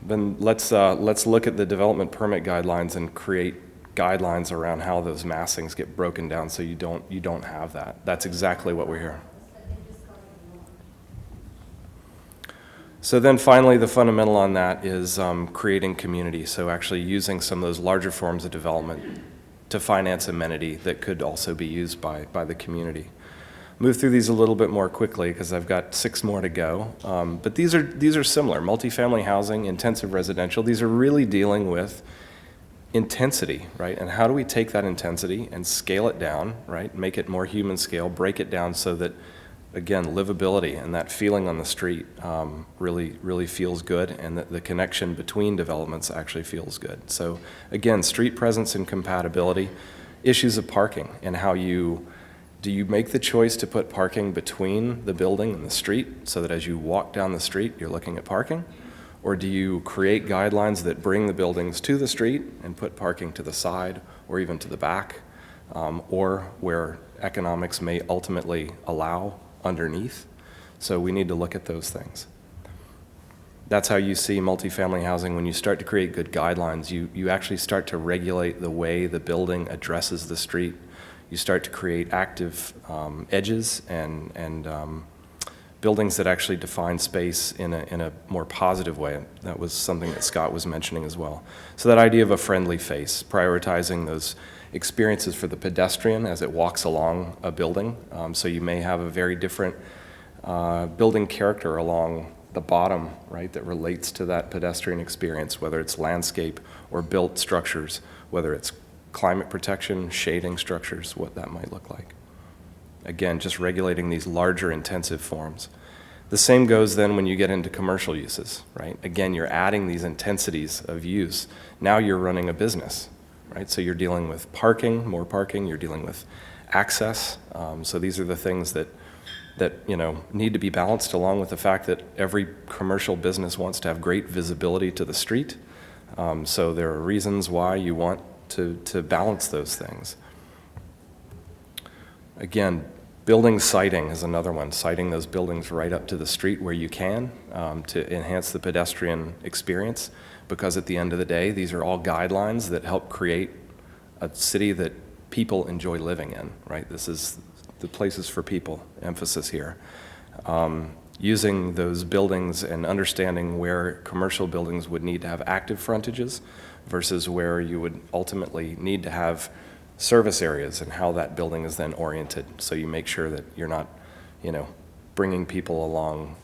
Then let's look at the development permit guidelines and create guidelines around how those massings get broken down so you don't have that. That's exactly what we're here. So then finally, the fundamental on that is creating community. So actually using some of those larger forms of development to finance amenity that could also be used by the community. Move through these a little bit more quickly because I've got 6 more to go. But these are similar. Multifamily housing, intensive residential. These are really dealing with intensity, right? And how do we take that intensity and scale it down, right? Make it more human scale, break it down so that, again, livability and that feeling on the street really feels good, and that the connection between developments actually feels good. So again, street presence and compatibility, issues of parking and how do you make the choice to put parking between the building and the street so that as you walk down the street, you're looking at parking? Or do you create guidelines that bring the buildings to the street and put parking to the side or even to the back, or where economics may ultimately allow underneath? So we need to look at those things. That's how you see multifamily housing. When you start to create good guidelines, you actually start to regulate the way the building addresses the street. You start to create active edges and buildings that actually define space in a more positive way. That was something that Scott was mentioning as well. So that idea of a friendly face, prioritizing those experiences for the pedestrian as it walks along a building. So you may have a very different building character along the bottom, right, that relates to that pedestrian experience, whether it's landscape or built structures, whether it's climate protection, shading structures, what that might look like. Again, just regulating these larger intensive forms. The same goes then when you get into commercial uses, right? Again, you're adding these intensities of use. Now you're running a business, right? So you're dealing with parking, more parking, you're dealing with access. So these are the things that need to be balanced, along with the fact that every commercial business wants to have great visibility to the street. So there are reasons why you want to balance those things. Again, building siting is another one, siting those buildings right up to the street where you can to enhance the pedestrian experience, because at the end of the day, these are all guidelines that help create a city that people enjoy living in, right? This is the places for people, emphasis here. Using those buildings and understanding where commercial buildings would need to have active frontages versus where you would ultimately need to have service areas, and how that building is then oriented. So you make sure that you're not, bringing people along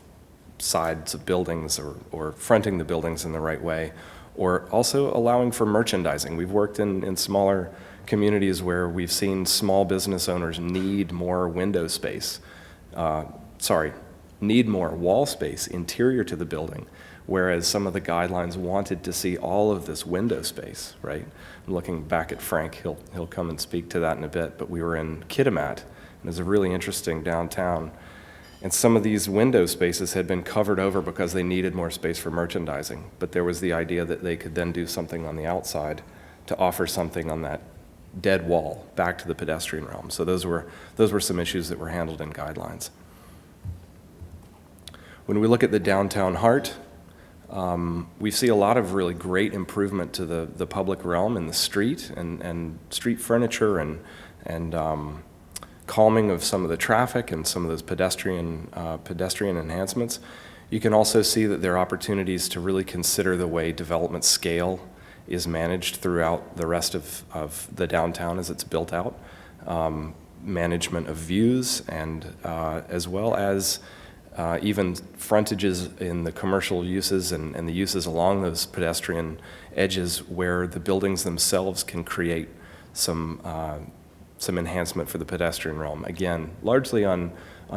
sides of buildings or fronting the buildings in the right way, or also allowing for merchandising. We've worked in smaller communities where we've seen small business owners need more window space, need more wall space interior to the building, whereas some of the guidelines wanted to see all of this window space, right? I'm looking back at Frank, he'll come and speak to that in a bit, but we were in Kitimat, and it's a really interesting downtown, and some of these window spaces had been covered over because they needed more space for merchandising, but there was the idea that they could then do something on the outside to offer something on that dead wall back to the pedestrian realm. So those were some issues that were handled in guidelines. When we look at the downtown heart, we see a lot of really great improvement to the public realm in the street and street furniture and calming of some of the traffic and some of those pedestrian enhancements. You can also see that there are opportunities to really consider the way development scale is managed throughout the rest of the downtown as it's built out. Management of views and as well as even frontages in the commercial uses and the uses along those pedestrian edges where the buildings themselves can create some enhancement for the pedestrian realm. Again, largely on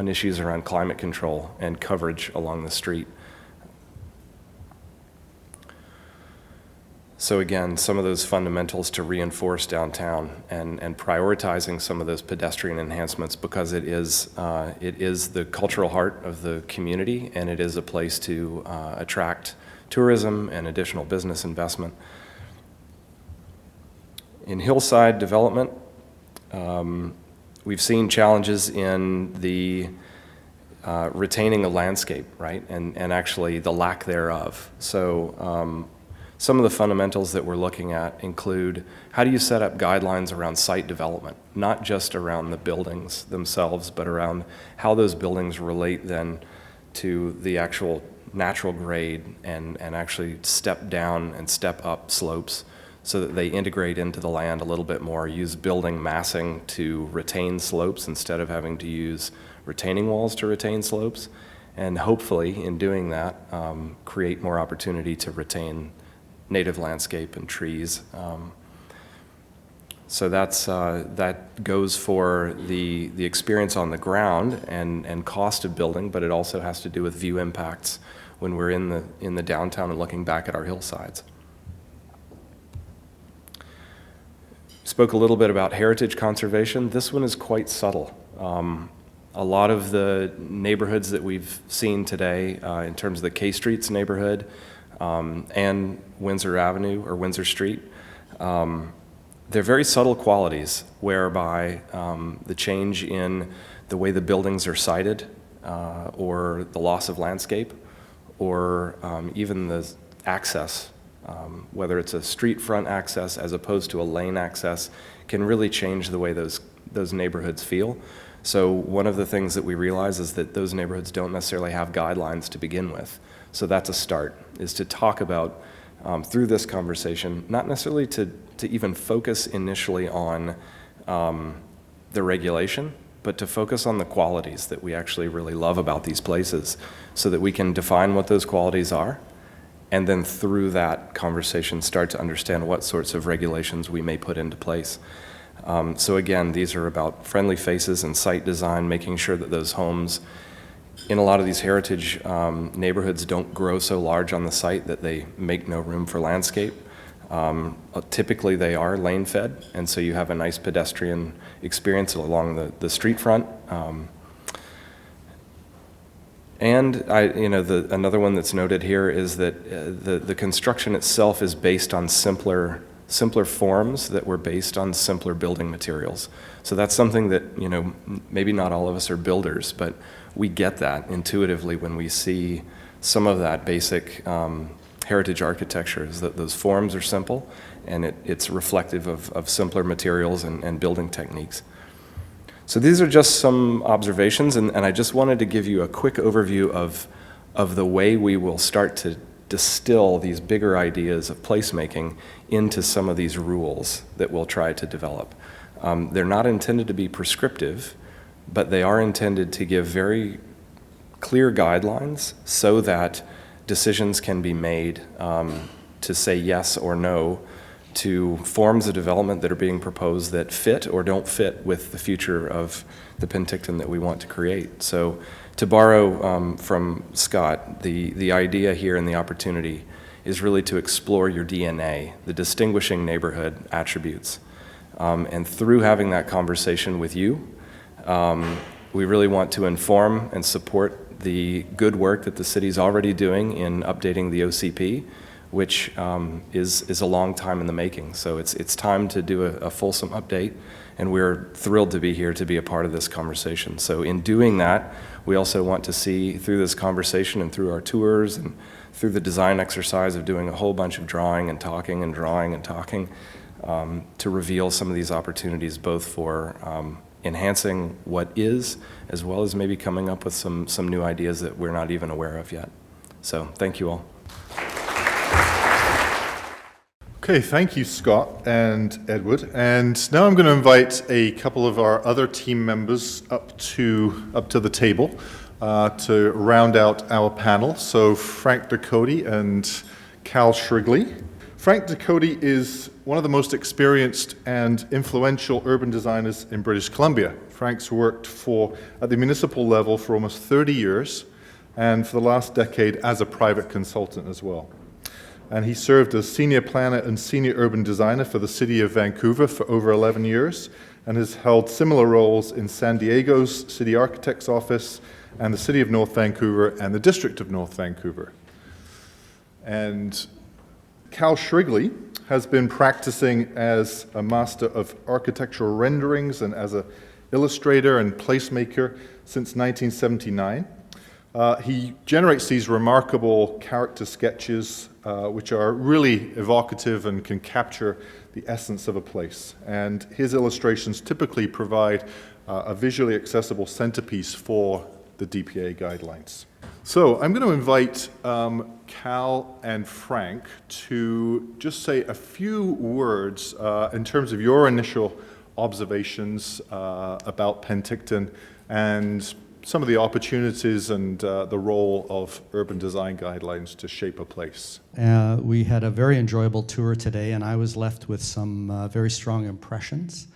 issues around climate control and coverage along the street. So again, some of those fundamentals to reinforce downtown and prioritizing some of those pedestrian enhancements, because it is the cultural heart of the community, and it is a place to attract tourism and additional business investment. In Hillside Development, we've seen challenges in the retaining a landscape, right, and actually the lack thereof. So some of the fundamentals that we're looking at include how do you set up guidelines around site development, not just around the buildings themselves, but around how those buildings relate then to the actual natural grade and actually step down and step up slopes so that they integrate into the land a little bit more, use building massing to retain slopes instead of having to use retaining walls to retain slopes, and hopefully in doing that create more opportunity to retain native landscape and trees. So that goes for the experience on the ground and cost of building, but it also has to do with view impacts when we're in the downtown and looking back at our hillsides. Spoke a little bit about heritage conservation. This one is quite subtle. A lot of the neighborhoods that we've seen today, in terms of the K Streets neighborhood, and Windsor Avenue or Windsor Street. They're very subtle qualities whereby the change in the way the buildings are sited or the loss of landscape or even the access, whether it's a street front access as opposed to a lane access, can really change the way those neighborhoods feel. So one of the things that we realize is that those neighborhoods don't necessarily have guidelines to begin with. So that's a start, is to talk about, through this conversation, not necessarily to even focus initially on the regulation, but to focus on the qualities that we actually really love about these places so that we can define what those qualities are, and then through that conversation start to understand what sorts of regulations we may put into place. So again, these are about friendly faces and site design, making sure that those homes in a lot of these heritage neighborhoods don't grow so large on the site that they make no room for landscape. Typically they are lane fed, and so you have a nice pedestrian experience along the street front. Another one that's noted here is that the construction itself is based on simpler forms that were based on simpler building materials. So that's something that, maybe not all of us are builders, but we get that intuitively when we see some of that basic heritage architecture, is that those forms are simple and it's reflective of simpler materials and building techniques. So these are just some observations, and I just wanted to give you a quick overview of the way we will start to distill these bigger ideas of placemaking into some of these rules that we'll try to develop. They're not intended to be prescriptive, but they are intended to give very clear guidelines so that decisions can be made to say yes or no to forms of development that are being proposed that fit or don't fit with the future of the Penticton that we want to create. So to borrow from Scott, the idea here and the opportunity is really to explore your DNA, the distinguishing neighborhood attributes. And through having that conversation with you, we really want to inform and support the good work that the city's already doing in updating the OCP, which is a long time in the making. So it's time to do a fulsome update, and we're thrilled to be here to be a part of this conversation. So in doing that, we also want to see through this conversation and through our tours and through the design exercise of doing a whole bunch of drawing and talking and drawing and talking to reveal some of these opportunities, both for enhancing what is, as well as maybe coming up with some new ideas that we're not even aware of yet. So thank you all. Okay, thank you, Scott and Edward. And now I'm going to invite a couple of our other team members up to the table to round out our panel. So Frank Ducote and Cal Shrigley. Frank Ducote is one of the most experienced and influential urban designers in British Columbia. Frank's worked at the municipal level for almost 30 years, and for the last decade as a private consultant as well. And he served as senior planner and senior urban designer for the city of Vancouver for over 11 years, and has held similar roles in San Diego's city architect's office and the city of North Vancouver and the district of North Vancouver. And Cal Shrigley has been practicing as a master of architectural renderings and as an illustrator and placemaker since 1979. He generates these remarkable character sketches which are really evocative and can capture the essence of a place. And his illustrations typically provide a visually accessible centerpiece for the DPA guidelines. So I'm going to invite Cal and Frank to just say a few words in terms of your initial observations about Penticton and some of the opportunities and the role of urban design guidelines to shape a place. We had a very enjoyable tour today, and I was left with some very strong impressions,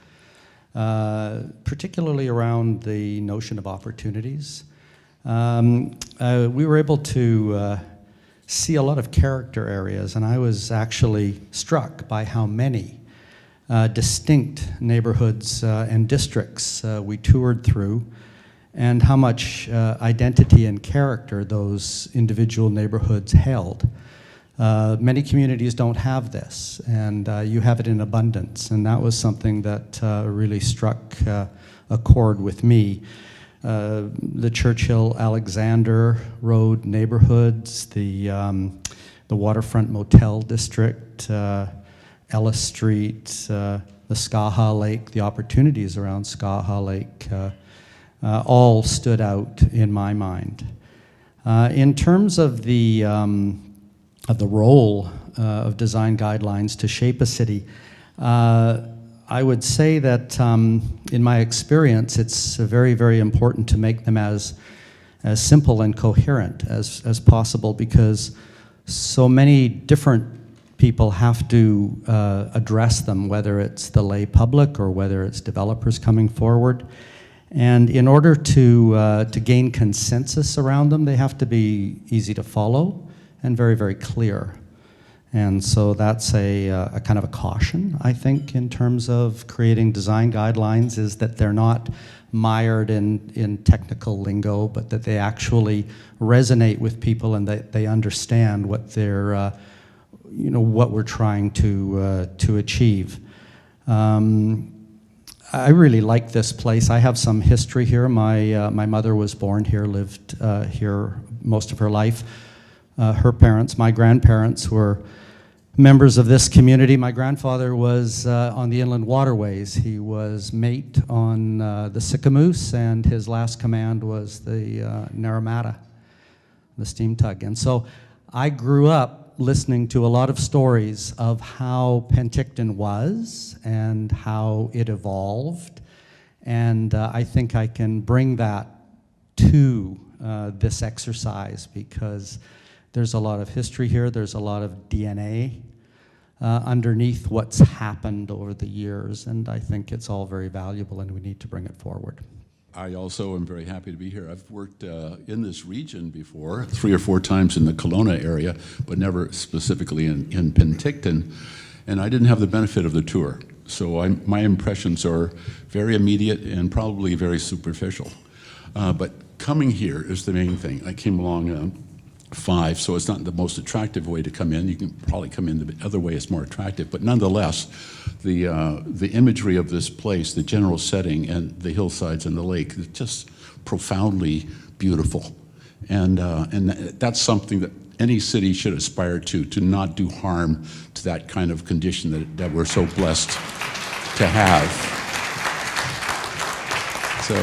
particularly around the notion of opportunities. We were able to see a lot of character areas, and I was actually struck by how many distinct neighborhoods and districts we toured through, and how much identity and character those individual neighborhoods held. Many communities don't have this, and you have it in abundance, and that was something that really struck a chord with me. The Churchill-Alexander Road neighborhoods, the Waterfront Motel District, Ellis Street, the Skaha Lake, the opportunities around Skaha Lake, all stood out in my mind. In terms of the role of design guidelines to shape a city, I would say that in my experience, it's very, very important to make them as simple and coherent as possible, because so many different people have to address them, whether it's the lay public or whether it's developers coming forward. And in order to gain consensus around them, they have to be easy to follow and very, very clear. And so that's a kind of a caution, I think, in terms of creating design guidelines, is that they're not mired in technical lingo, but that they actually resonate with people and that they understand what they're, what we're trying to achieve. I really like this place. I have some history here. My mother was born here, lived here most of her life. Her parents, my grandparents, were members of this community. My grandfather was on the inland waterways. He was mate on the Sicamous, and his last command was the Naramata, the steam tug. And so I grew up listening to a lot of stories of how Penticton was and how it evolved. And I think I can bring that to this exercise, because there's a lot of history here, there's a lot of DNA underneath what's happened over the years, and I think it's all very valuable and we need to bring it forward. I also am very happy to be here. I've worked in this region before, 3 or 4 times in the Kelowna area, but never specifically in Penticton, and I didn't have the benefit of the tour. So my impressions are very immediate and probably very superficial. But coming here is the main thing. I came along 5, so it's not the most attractive way to come in. You can probably come in the other way, it's more attractive. But nonetheless, the imagery of this place, the general setting, and the hillsides and the lake, is just profoundly beautiful. And that's something that any city should aspire to not do harm to that kind of condition that we're so blessed to have. So,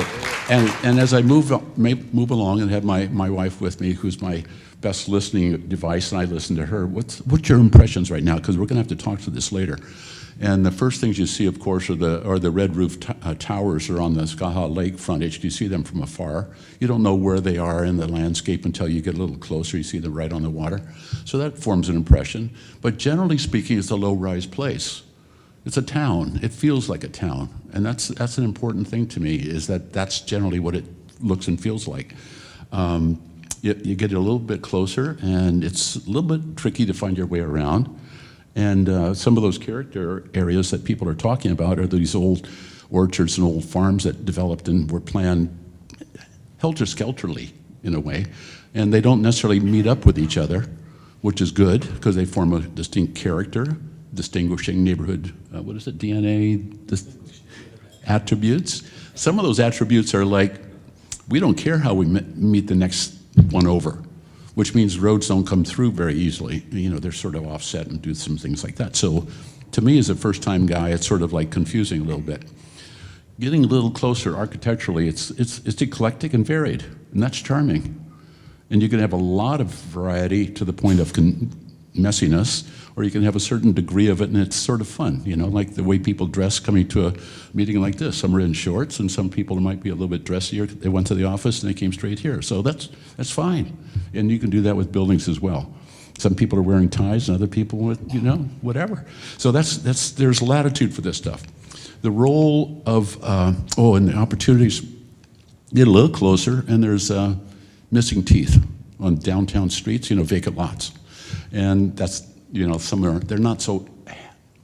and as I move along and have my wife with me, who's my best listening device, and I listen to her, what's your impressions right now? Because we're gonna have to talk to this later. And the first things you see, of course, are the red roof towers are on the Skaha Lake frontage. You see them from afar. You don't know where they are in the landscape until you get a little closer. You see them right on the water. So that forms an impression. But generally speaking, it's a low-rise place. It's a town. It feels like a town. And that's an important thing to me, is that's generally what it looks and feels like. You get a little bit closer, and it's a little bit tricky to find your way around. And some of those character areas that people are talking about are these old orchards and old farms that developed and were planned helter-skelterly, in a way. And they don't necessarily meet up with each other, which is good, because they form a distinct character, distinguishing neighborhood, DNA attributes. Some of those attributes are like, we don't care how we meet the next one over, which means roads don't come through very easily. They're sort of offset and do some things like that. So to me, as a first-time guy, it's sort of like confusing a little bit. Getting a little closer architecturally, it's eclectic and varied, and that's charming. And you can have a lot of variety to the point of messiness, or you can have a certain degree of it and it's sort of fun, like the way people dress coming to a meeting like this. Some are in shorts, and some people might be a little bit dressier. They went to the office and they came straight here. So that's fine. And you can do that with buildings as well. Some people are wearing ties and other people with, whatever. So there's latitude for this stuff. The role of, and the opportunities get a little closer, and there's missing teeth on downtown streets, vacant lots. And that's, they're not so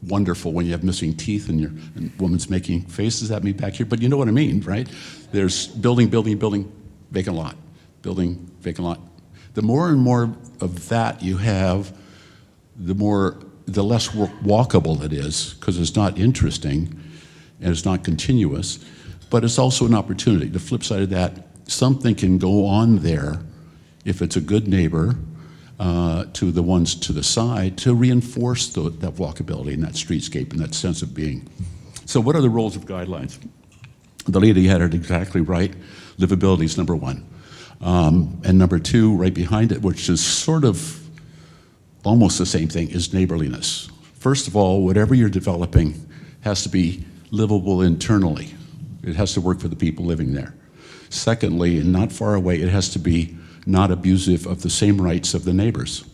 wonderful when you have missing teeth and a woman's making faces at me back here, but you know what I mean, right? There's building, vacant lot, building, vacant lot. The more and more of that you have, the less walkable it is, because it's not interesting and it's not continuous, but it's also an opportunity. The flip side of that, something can go on there if it's a good neighbor to the ones to the side to reinforce that walkability and that streetscape and that sense of being. So what are the roles of guidelines? The lady had it exactly right. Livability is number one. And number two, right behind it, which is sort of almost the same thing, is neighborliness. First of all, whatever you're developing has to be livable internally. It has to work for the people living there. Secondly, and not far away, it has to be not abusive of the same rights of the neighbors,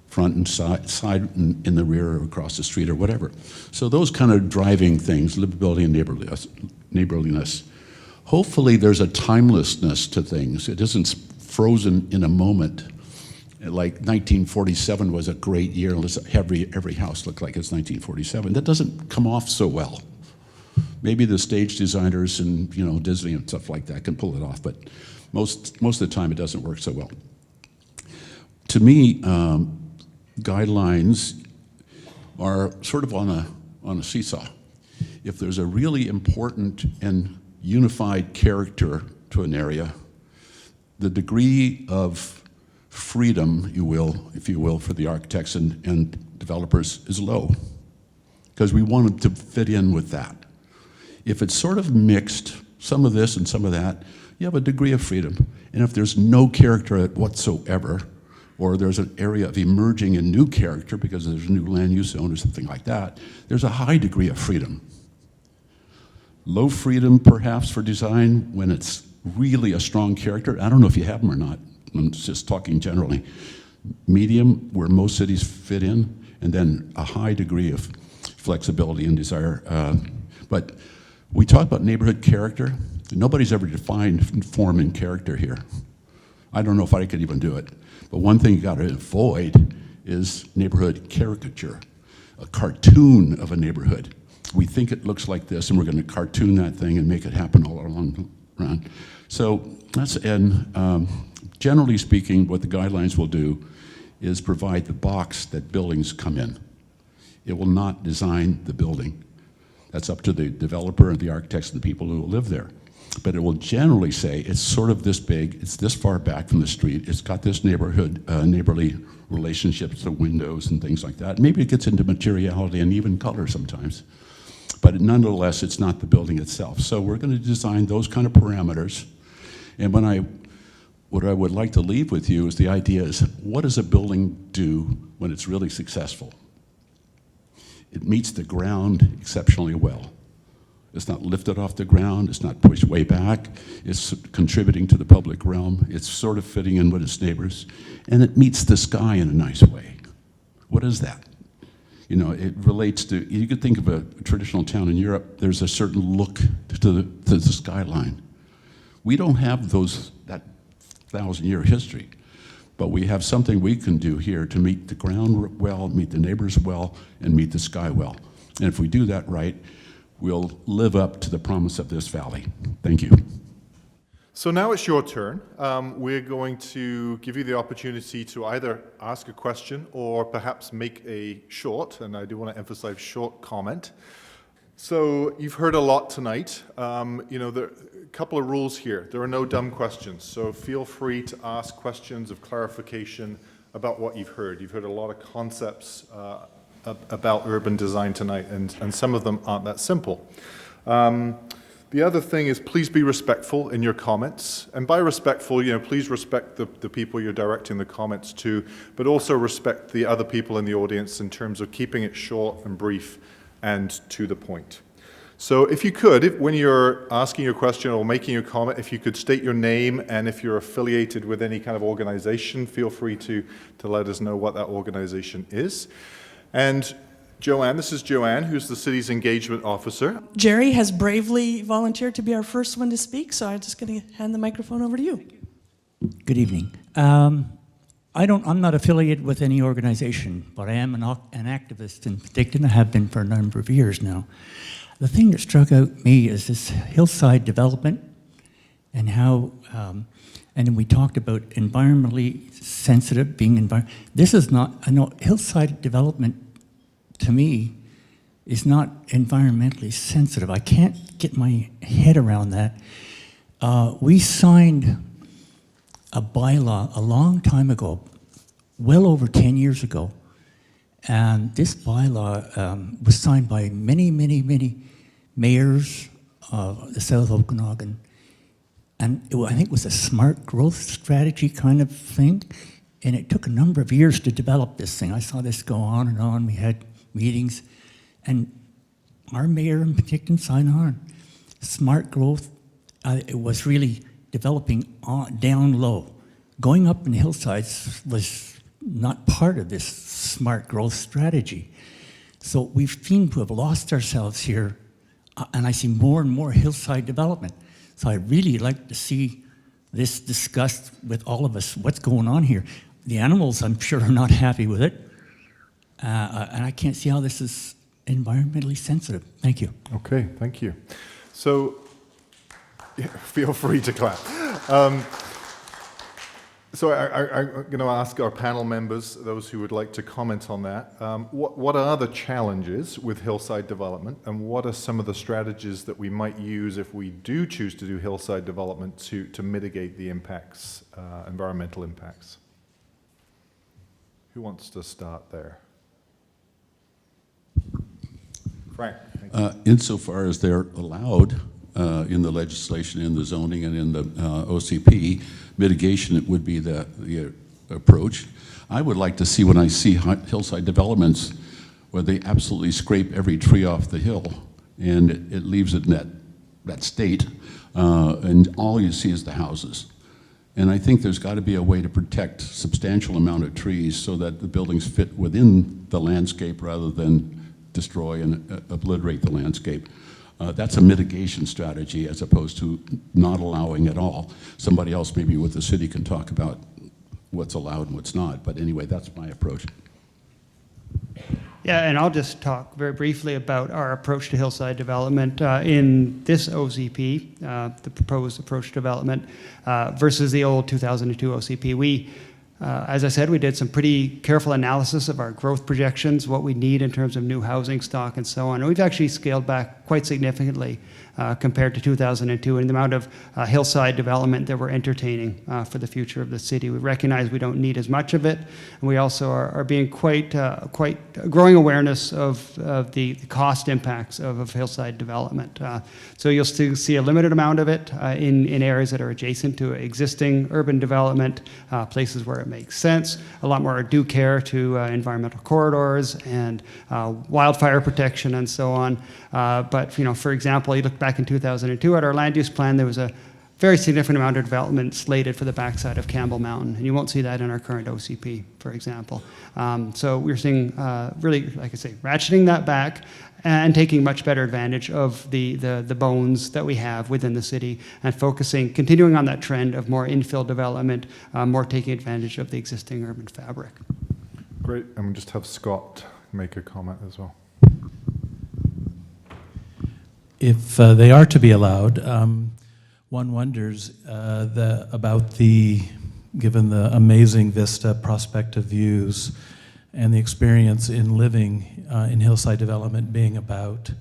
front and side and in the rear or across the street or whatever. So those kind of driving things, livability and neighborliness. Hopefully there's a timelessness to things. It isn't frozen in a moment. Like 1947 was a great year, every house looked like it's 1947. That doesn't come off so well. Maybe the stage designers and Disney and stuff like that can pull it off, but most of the time it doesn't work so well. To me, guidelines are sort of on a seesaw. If there's a really important and unified character to an area, the degree of freedom, if you will, for the architects and developers is low, because we want them to fit in with that. If it's sort of mixed, some of this and some of that, you have a degree of freedom. And if there's no character whatsoever, or there's an area of emerging and new character because there's a new land use zone or something like that, there's a high degree of freedom. Low freedom, perhaps, for design when it's really a strong character. I don't know if you have them or not. I'm just talking generally. Medium, where most cities fit in, and then a high degree of flexibility and desire. But we talk about neighborhood character. Nobody's ever defined form and character here. I don't know if I could even do it. But one thing you got to avoid is neighborhood caricature, a cartoon of a neighborhood. We think it looks like this, and we're going to cartoon that thing and make it happen all around. So that's, and generally speaking, what the guidelines will do is provide the box that buildings come in. It will not design the building. That's up to the developer and the architects and the people who will live there. But it will generally say it's sort of this big, it's this far back from the street, it's got this neighborly relationships to windows and things like that. Maybe it gets into materiality and even color sometimes. But nonetheless, it's not the building itself. So we're going to design those kind of parameters. And what I would like to leave with you is the idea is, what does a building do when it's really successful? It meets the ground exceptionally well. It's not lifted off the ground, it's not pushed way back, it's contributing to the public realm, it's sort of fitting in with its neighbors, and it meets the sky in a nice way. What is that? It relates to, you could think of a traditional town in Europe, there's a certain look to the skyline. We don't have that 1,000-year history, but we have something we can do here to meet the ground well, meet the neighbors well, and meet the sky well. And if we do that right, we'll live up to the promise of this valley. Thank you. So now it's your turn. We're going to give you the opportunity to either ask a question or perhaps make a short, and I do want to emphasize short comment. So you've heard a lot tonight. There are a couple of rules here. There are no dumb questions, so feel free to ask questions of clarification about what you've heard. You've heard a lot of concepts about urban design tonight, and some of them aren't that simple. The other thing is, please be respectful in your comments. And by respectful, please respect the people you're directing the comments to, but also respect the other people in the audience in terms of keeping it short and brief and to the point. So if you could, when you're asking your question or making your comment, if you could state your name, and if you're affiliated with any kind of organization, feel free to let us know what that organization is. And Joanne, this is Joanne, who's the city's engagement officer. Jerry has bravely volunteered to be our first one to speak, so I'm just going to hand the microphone over to you. Good evening. I'm not affiliated with any organization, but I am an activist in Penticton. I have been for a number of years now. The thing that struck out me is this Hillside Development and how And then we talked about environmentally sensitive, this is not, I know Hillside Development, to me, is not environmentally sensitive. I can't get my head around that. We signed a bylaw a long time ago, well over 10 years ago, and this bylaw was signed by many, many, many mayors of the South Okanagan, and I think it was a smart growth strategy kind of thing, and it took a number of years to develop this thing. I saw this go on and on. We had meetings, and our mayor in Penticton signed on. Smart growth, it was really developing down low. Going up in hillsides was not part of this smart growth strategy. So we seem to have lost ourselves here, and I see more and more hillside development. So I really like to see this discussed with all of us, what's going on here. The animals, I'm sure, are not happy with it, and I can't see how this is environmentally sensitive. Thank you. Okay, thank you. So, yeah, feel free to clap. So I'm going to ask our panel members, those who would like to comment on that, what are the challenges with hillside development, and what are some of the strategies that we might use if we do choose to do hillside development to mitigate the impacts, environmental impacts? Who wants to start there? Frank. Insofar as they're allowed in the legislation, in the zoning, and in the OCP, mitigation it would be the approach. I would like to see, when I see hillside developments where they absolutely scrape every tree off the hill and it leaves it in that state, and all you see is the houses. And I think there's got to be a way to protect a substantial amount of trees so that the buildings fit within the landscape rather than destroy and obliterate the landscape. That's a mitigation strategy as opposed to not allowing at all. Somebody else maybe with the city can talk about what's allowed and what's not, but anyway, that's my approach. Yeah, and I'll just talk very briefly about our approach to hillside development in this OCP, the proposed approach to development, versus the old 2002 OCP. We, as I said, we did some pretty careful analysis of our growth projections, what we need in terms of new housing stock and so on. And we've actually scaled back quite significantly compared to 2002 in the amount of hillside development that we're entertaining for the future of the city. We recognize we don't need as much of it, and we also are being quite growing awareness of the cost impacts of hillside development. So you'll still see a limited amount of it in areas that are adjacent to existing urban development, places where it makes sense, a lot more due care to environmental corridors and wildfire protection and so on. But you know, for example, you look back in 2002 at our land use plan, there was a very significant amount of development slated for the backside of Campbell Mountain, and you won't see that in our current OCP, for example. So we're seeing really, like I say, ratcheting that back and taking much better advantage of the bones that we have within the city and continuing on that trend of more infill development, more taking advantage of the existing urban fabric. Great, and we'll just have Scott make a comment as well. If they are to be allowed, one wonders given the amazing vista, prospective views, and the experience in living in hillside development being about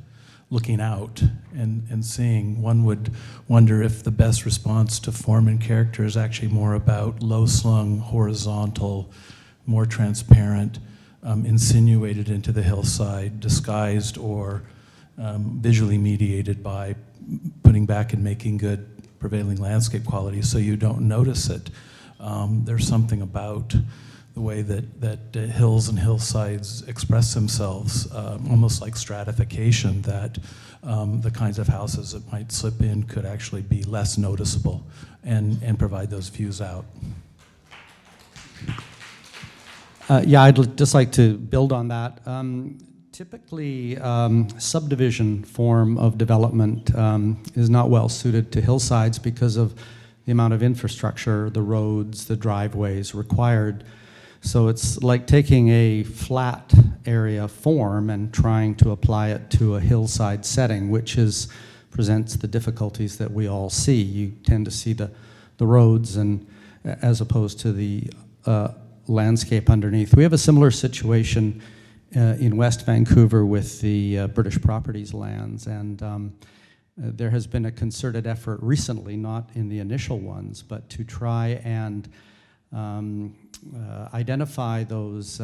looking out and seeing. One would wonder if the best response to form and character is actually more about low-slung, horizontal, more transparent, insinuated into the hillside, disguised or visually mediated by putting back and making good prevailing landscape quality so you don't notice it. There's something about the way that hills and hillsides express themselves, almost like stratification, that the kinds of houses that might slip in could actually be less noticeable and provide those views out. Yeah, I'd just like to build on that. Typically, subdivision form of development is not well suited to hillsides because of the amount of infrastructure, the roads, the driveways required. So it's like taking a flat area form and trying to apply it to a hillside setting, which presents the difficulties that we all see. You tend to see the the roads and as opposed to the landscape underneath. We have a similar situation in West Vancouver with the British Properties lands, and there has been a concerted effort recently, not in the initial ones, but to try and identify those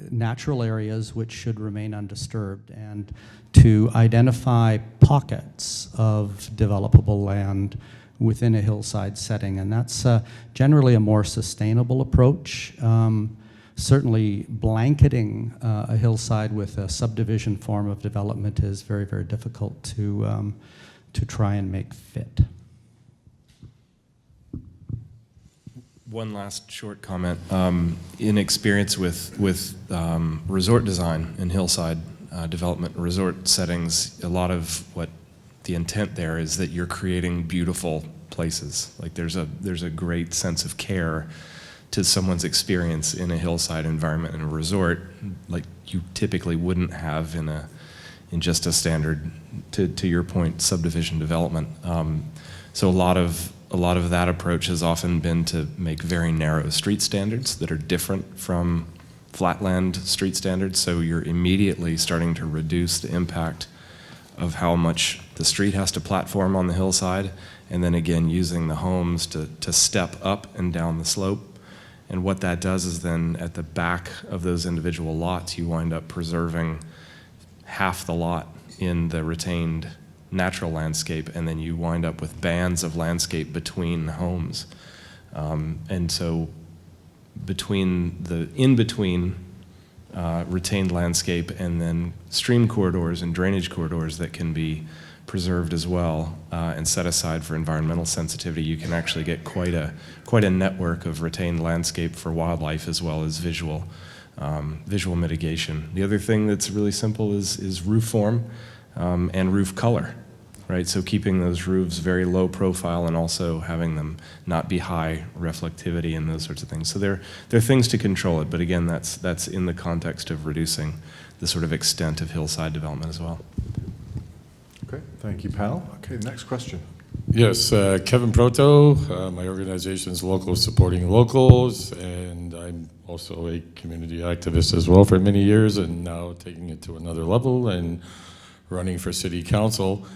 natural areas which should remain undisturbed, and to identify pockets of developable land within a hillside setting. And that's generally a more sustainable approach. Certainly blanketing a hillside with a subdivision form of development is very, very difficult to try and make fit. One last short comment. In experience with resort design and hillside development, resort settings, a lot of what the intent there is that you're creating beautiful places. Like there's a great sense of care to someone's experience in a hillside environment in a resort, like you typically wouldn't have in just a standard, to your point, subdivision development. So a lot of that approach has often been to make very narrow street standards that are different from flatland street standards. So you're immediately starting to reduce the impact of how much the street has to platform on the hillside, and then again using the homes to step up and down the slope. And what that does is then at the back of those individual lots, you wind up preserving half the lot in the retained natural landscape, and then you wind up with bands of landscape between homes. And so in between retained landscape and then stream corridors and drainage corridors that can be preserved as well and set aside for environmental sensitivity, you can actually get quite a network of retained landscape for wildlife as well as visual mitigation. The other thing that's really simple is roof form and roof color, right? So keeping those roofs very low profile and also having them not be high reflectivity and those sorts of things. So there are things to control it, but again, that's in the context of reducing the sort of extent of hillside development as well. Okay, thank you, panel. Okay, next question. Yes, Kevin Proto. My organization is Locals Supporting Locals, and I'm also a community activist as well for many years, and now taking it to another level and running for city council.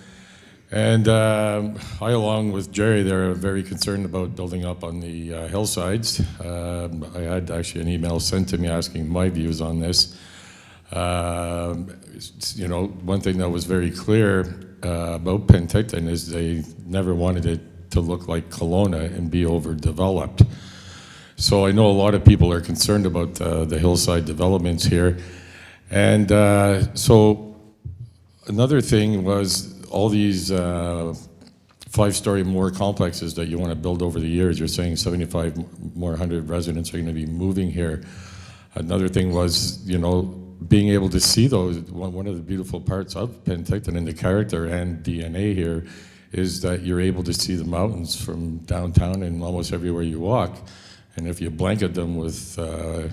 And I, along with Jerry, they're very concerned about building up on the hillsides. I had actually an email sent to me asking my views on this. You know, one thing that was very clear about Penticton is they never wanted it to look like Kelowna and be overdeveloped. So I know a lot of people are concerned about the hillside developments here. And so another thing was all these 5-story more complexes that you want to build over the years. You're saying 75 more hundred residents are going to be moving here. Another thing was, you know, being able to see those. One of the beautiful parts of Penticton and the character and DNA here is that you're able to see the mountains from downtown and almost everywhere you walk. And if you blanket them with,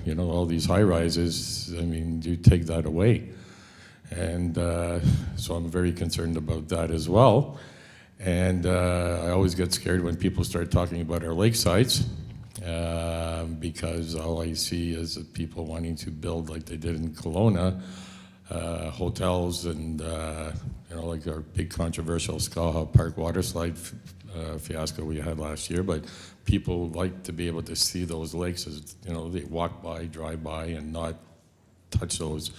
you know, all these high rises, I mean, you take that away. And so I'm very concerned about that as well. And I always get scared when people start talking about our lakesides because all I see is people wanting to build like they did in Kelowna, hotels and, you know, like our big controversial Skaha Park waterslide fiasco we had last year. But people like to be able to see those lakes as, you know, they walk by, drive by and not touch those.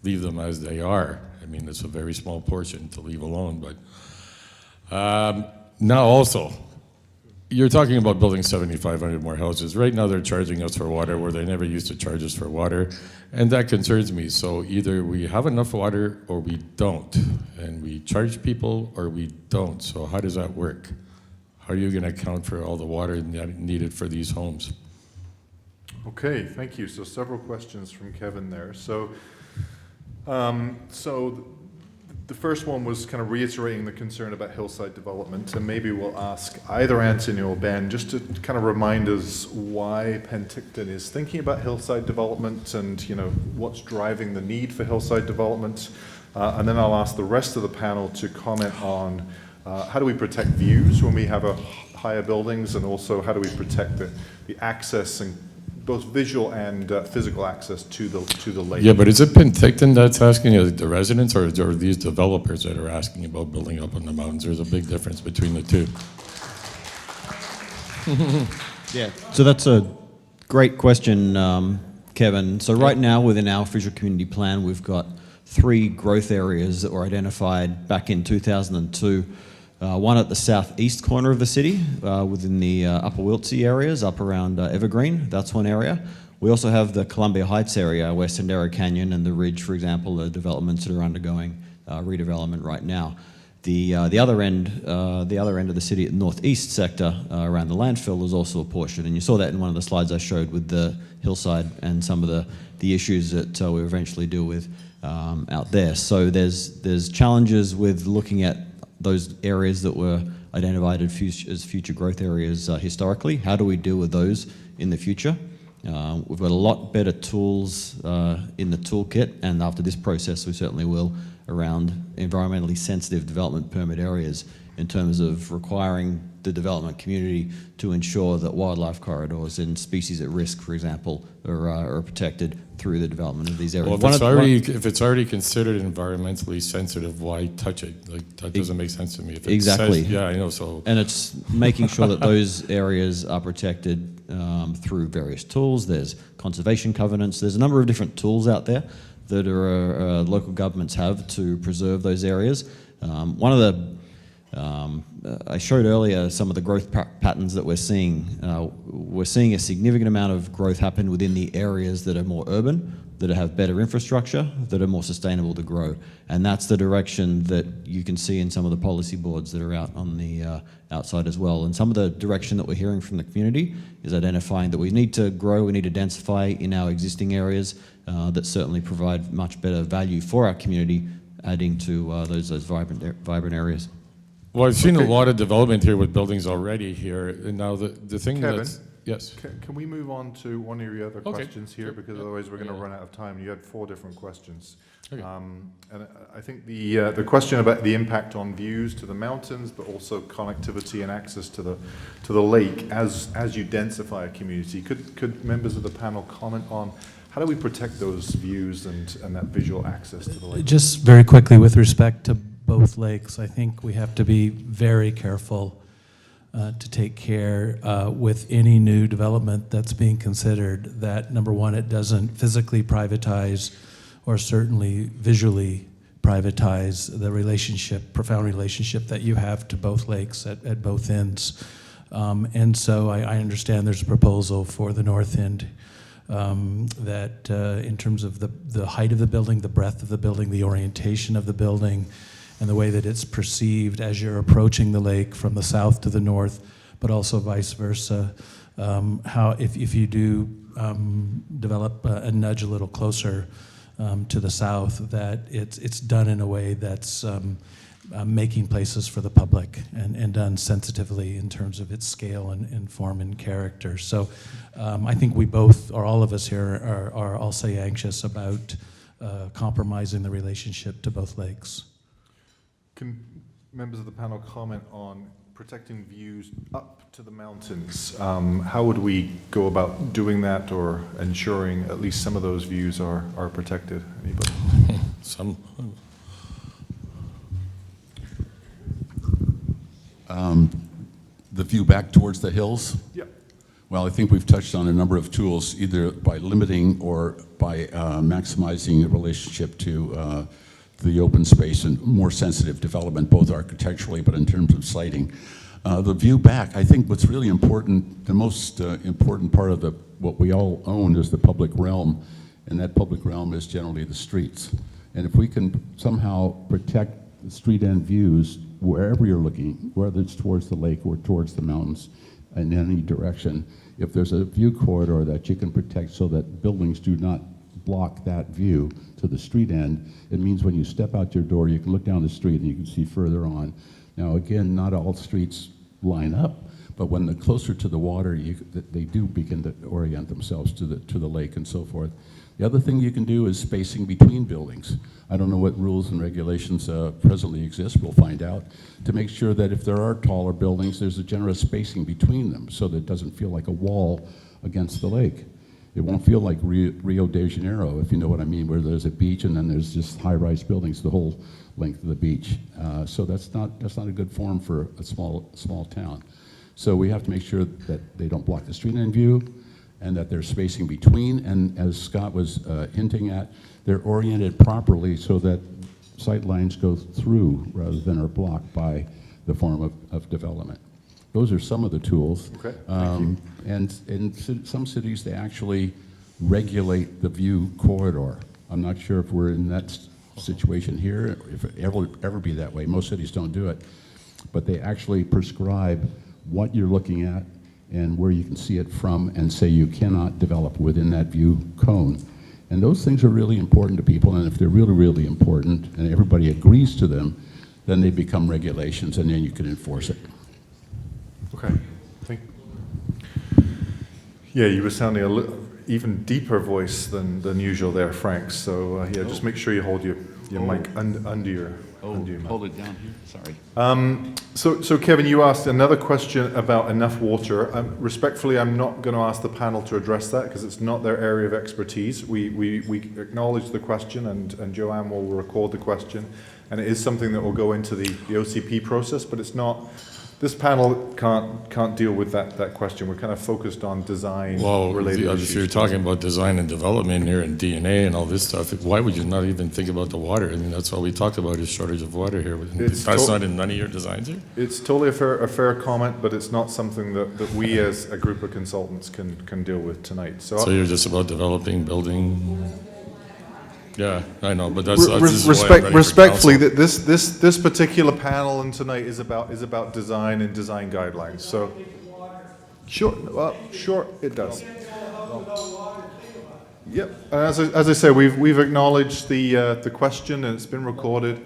Leave them as they are. I mean, it's a very small portion to leave alone, but now also, you're talking about building 7,500 more houses. Right now they're charging us for water where they never used to charge us for water, and that concerns me. So either we have enough water or we don't, and we charge people or we don't. So how does that work? How are you going to account for all the water needed for these homes? Okay, thank you. So several questions from Kevin there. So the first one was kind of reiterating the concern about hillside development, and maybe we'll ask either Anthony or Ben just to kind of remind us why Penticton is thinking about hillside development and, you know, what's driving the need for hillside development. And then I'll ask the rest of the panel to comment on how do we protect views when we have a higher buildings, and also how do we protect the access and both visual and physical access to the lake? Yeah, but is it Penticton that's asking, the residents, or are these developers that are asking about building up on the mountains? There's a big difference between the two. Yeah, so that's a great question, Kevin. So right now, within our official community plan, we've got 3 growth areas that were identified back in 2002. One at the southeast corner of the city, within the Upper Wiltsey areas, up around Evergreen. That's one area. We also have the Columbia Heights area, where Sendero Canyon and the Ridge, for example, are developments that are undergoing redevelopment right now. The other end of the city, northeast sector, around the landfill, is also a portion, and you saw that in one of the slides I showed with the Hillside and some of the issues that we eventually deal with out there. So there's challenges with looking at those areas that were identified as future growth areas historically. How do we deal with those in the future? We've got a lot better tools in the toolkit, and after this process we certainly will, around environmentally sensitive development permit areas, in terms of requiring the development community to ensure that wildlife corridors and species at risk, for example, are protected through the development of these areas. Well, if it's already considered environmentally sensitive, why touch it? Like, that doesn't make sense to me. If it Exactly. Says, yeah, I know. So, and it's making sure that those areas are protected through various tools. There's conservation covenants. There's a number of different tools out there that local governments have to preserve those areas. One of the I showed earlier some of the growth patterns that we're seeing. We're seeing a significant amount of growth happen within the areas that are more urban, that have better infrastructure, that are more sustainable to grow. And that's the direction that you can see in some of the policy boards that are out on the outside as well. And some of the direction that we're hearing from the community is identifying that we need to grow, we need to densify in our existing areas that certainly provide much better value for our community, adding to those vibrant areas. well, I've seen a lot of development here with buildings already here. And now the thing Kevin? that's yes. Can we move on to one of your other questions here, because otherwise we're going to run out of time. You had 4 different questions. Okay. And I think the question about the impact on views to the mountains, but also connectivity and access to the lake as you densify a community. Could members of the panel comment on how do we protect those views and that visual access to the lake? Just very quickly, with respect to both lakes, I think we have to be very careful to take care with any new development that's being considered that, number one, it doesn't physically privatize or certainly visually privatize the relationship, profound relationship that you have to both lakes at both ends. And so I understand there's a proposal for the north end that in terms of the height of the building, the breadth of the building, the orientation of the building, and the way that it's perceived as you're approaching the lake from the south to the north, but also vice versa. How if you do develop a nudge a little closer to the south, that it's done in a way that's making places for the public and done sensitively in terms of its scale and form and character. So I think we both, or all of us here, are I'll say anxious about compromising the relationship to both lakes. Can members of the panel comment on protecting views up to the mountains? How would we go about doing that, or ensuring at least some of those views are protected? Anybody? Some. The view back towards the hills? Yep. Well, I think we've touched on a number of tools, either by limiting or by maximizing the relationship to the open space and more sensitive development, both architecturally but in terms of siting. The view back, I think what's really important, the most important part of what we all own is the public realm, and that public realm is generally the streets. And if we can somehow protect the street end views wherever you're looking, whether it's towards the lake or towards the mountains, in any direction, if there's a view corridor that you can protect so that buildings do not block that view to the street end, it means when you step out your door, you can look down the street and you can see further on. Now, again, not all streets line up, but when they're closer to the water, they do begin to orient themselves to the lake and so forth. The other thing you can do is spacing between buildings. I don't know what rules and regulations presently exist, we'll find out, to make sure that if there are taller buildings, there's a generous spacing between them so that it doesn't feel like a wall against the lake. It won't feel like Rio de Janeiro, if you know what I mean, where there's a beach and then there's just high-rise buildings the whole length of the beach. So that's not a good form for a small town. So we have to make sure that they don't block the street in view and that there's spacing between, and as Scott was hinting at, they're oriented properly so that sight lines go through rather than are blocked by the form of development. Those are some of the tools. Okay, thank you. And in some cities, they actually regulate the view corridor. I'm not sure if we're in that situation here, if it ever be that way. Most cities don't do it. But they actually prescribe what you're looking at and where you can see it from and say you cannot develop within that view cone. And those things are really important to people, and if they're really, really important and everybody agrees to them, then they become regulations and then you can enforce it. Okay, thank you. Yeah, you were sounding even deeper voice than usual there, Frank. So yeah, just make sure you hold your mic under your mouth. Hold it down here, sorry. So Kevin, you asked another question about enough water. Respectfully, I'm not going to ask the panel to address that because it's not their area of expertise. We acknowledge the question, and Joanne will record the question, and it is something that will go into the OCP process, but it's not. This panel can't deal with that question. We're kind of focused on design related issues. If you're talking about design and development here and DNA and all this stuff, why would you not even think about the water? I mean, that's all we talked about is shortage of water here. That's not in none of your designs here? It's totally a fair comment, but it's not something that we as a group of consultants can deal with tonight. So you're just about developing, building. Yeah, I know, but this is why I'm ready for respectfully, council. this particular panel and tonight is about design and design guidelines. So, sure, it does. Yep. And as I say, we've acknowledged the question and it's been recorded.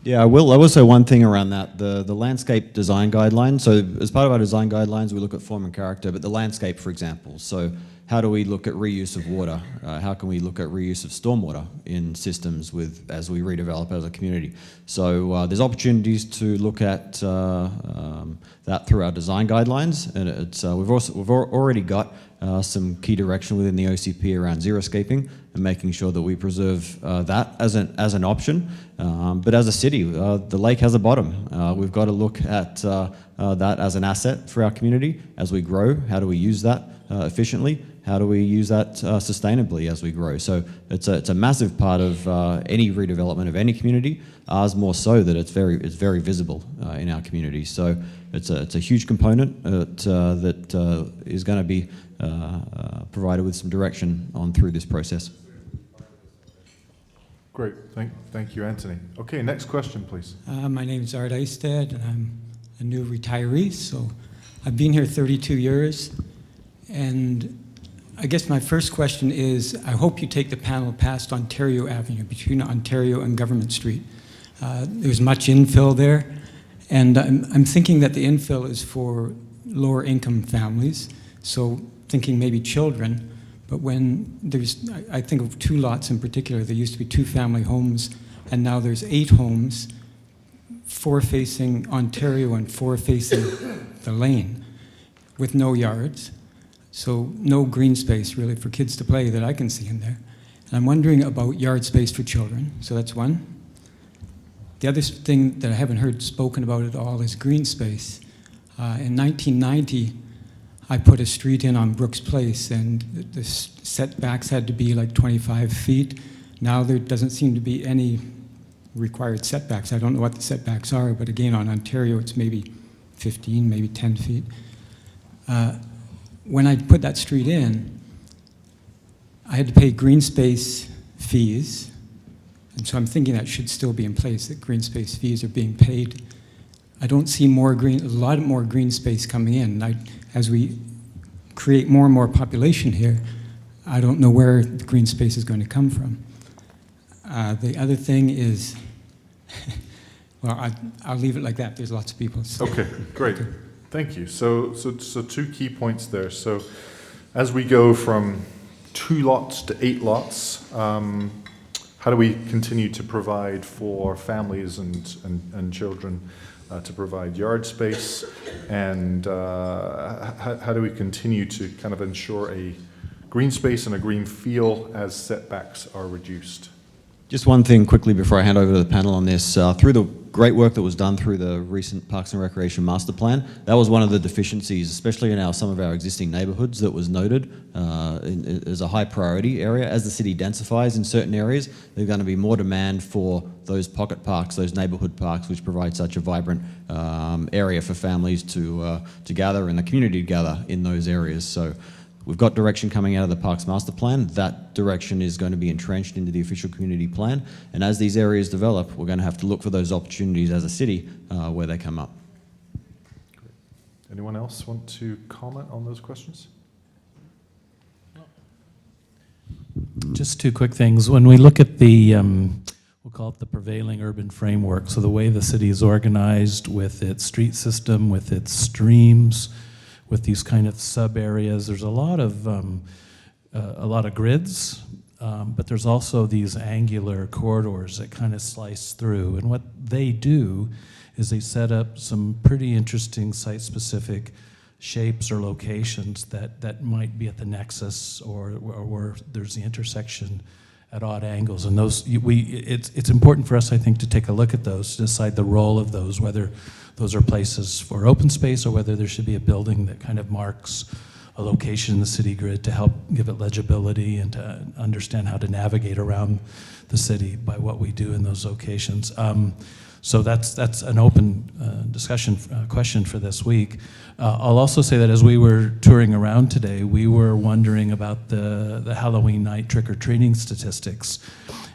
Yeah, I will say one thing around that, the landscape design guidelines. So as part of our design guidelines, we look at form and character, but the landscape, for example. So how do we look at reuse of water? How can we look at reuse of stormwater in systems as we redevelop as a community? So there's opportunities to look at that through our design guidelines, and we've already got some key direction within the OCP around xeriscaping and making sure that we preserve that as an option. But as a city, the lake has a bottom. We've got to look at that as an asset for our community as we grow. How do we use that efficiently? How do we use that sustainably as we grow? So it's a massive part of any redevelopment of any community. Ours more so that it's very visible in our community. So it's a huge component that is going to be provided with some direction on through this process. Great, thank you, Anthony. Okay, next question, please. My name is Art Eisted, and I'm a new retiree. So I've been here 32 years, and I guess my first question is, I hope you take the panel past Ontario Avenue, between Ontario and Government Street. There's much infill there, and I'm thinking that the infill is for lower income families, so thinking maybe children, but when I think of 2 lots in particular, there used to be 2 family homes, and now there's 8 homes, 4 facing Ontario and 4 facing the lane, with no yards. So no green space really for kids to play that I can see in there. And I'm wondering about yard space for children, so that's one. The other thing that I haven't heard spoken about at all is green space. In 1990, I put a street in on Brooks Place, and the setbacks had to be like 25 feet. Now there doesn't seem to be any required setbacks. I don't know what the setbacks are, but again, on Ontario, it's maybe 15, maybe 10 feet. When I put that street in, I had to pay green space fees, and so I'm thinking that should still be in place, that green space fees are being paid. I don't see a lot more green space coming in. As we create more and more population here, I don't know where the green space is going to come from. The other thing is, well, I'll leave it like that. There's lots of people. So. Okay, great. Okay. Thank you. So 2 key points there. So as we go from 2 lots to 8 lots. How do we continue to provide for families and children to provide yard space? And how do we continue to kind of ensure a green space and a green feel as setbacks are reduced? Just one thing quickly before I hand over to the panel on this. Through the great work that was done through the recent Parks and Recreation Master Plan, that was one of the deficiencies, especially in some of our existing neighbourhoods, that was noted as a high priority area. As the city densifies in certain areas, there's going to be more demand for those pocket parks, those neighbourhood parks, which provide such a vibrant area for families to gather and the community to gather in those areas. So we've got direction coming out of the Parks Master Plan. That direction is going to be entrenched into the official community plan. And as these areas develop, we're going to have to look for those opportunities as a city where they come up. Great. Anyone else want to comment on those questions? Just 2 quick things. When we look at the, we'll call it the prevailing urban framework, so the way the city is organized with its street system, with its streams, with these kind of sub areas, there's a lot of grids, but there's also these angular corridors that kind of slice through. And what they do is they set up some pretty interesting site-specific shapes or locations that might be at the nexus or where there's the intersection at odd angles. And those, it's important for us, I think, to take a look at those, to decide the role of those, whether those are places for open space or whether there should be a building that kind of marks a location in the city grid to help give it legibility and to understand how to navigate around the city by what we do in those locations. So that's an open discussion question for this week. I'll also say that as we were touring around today, we were wondering about the Halloween night trick-or-treating statistics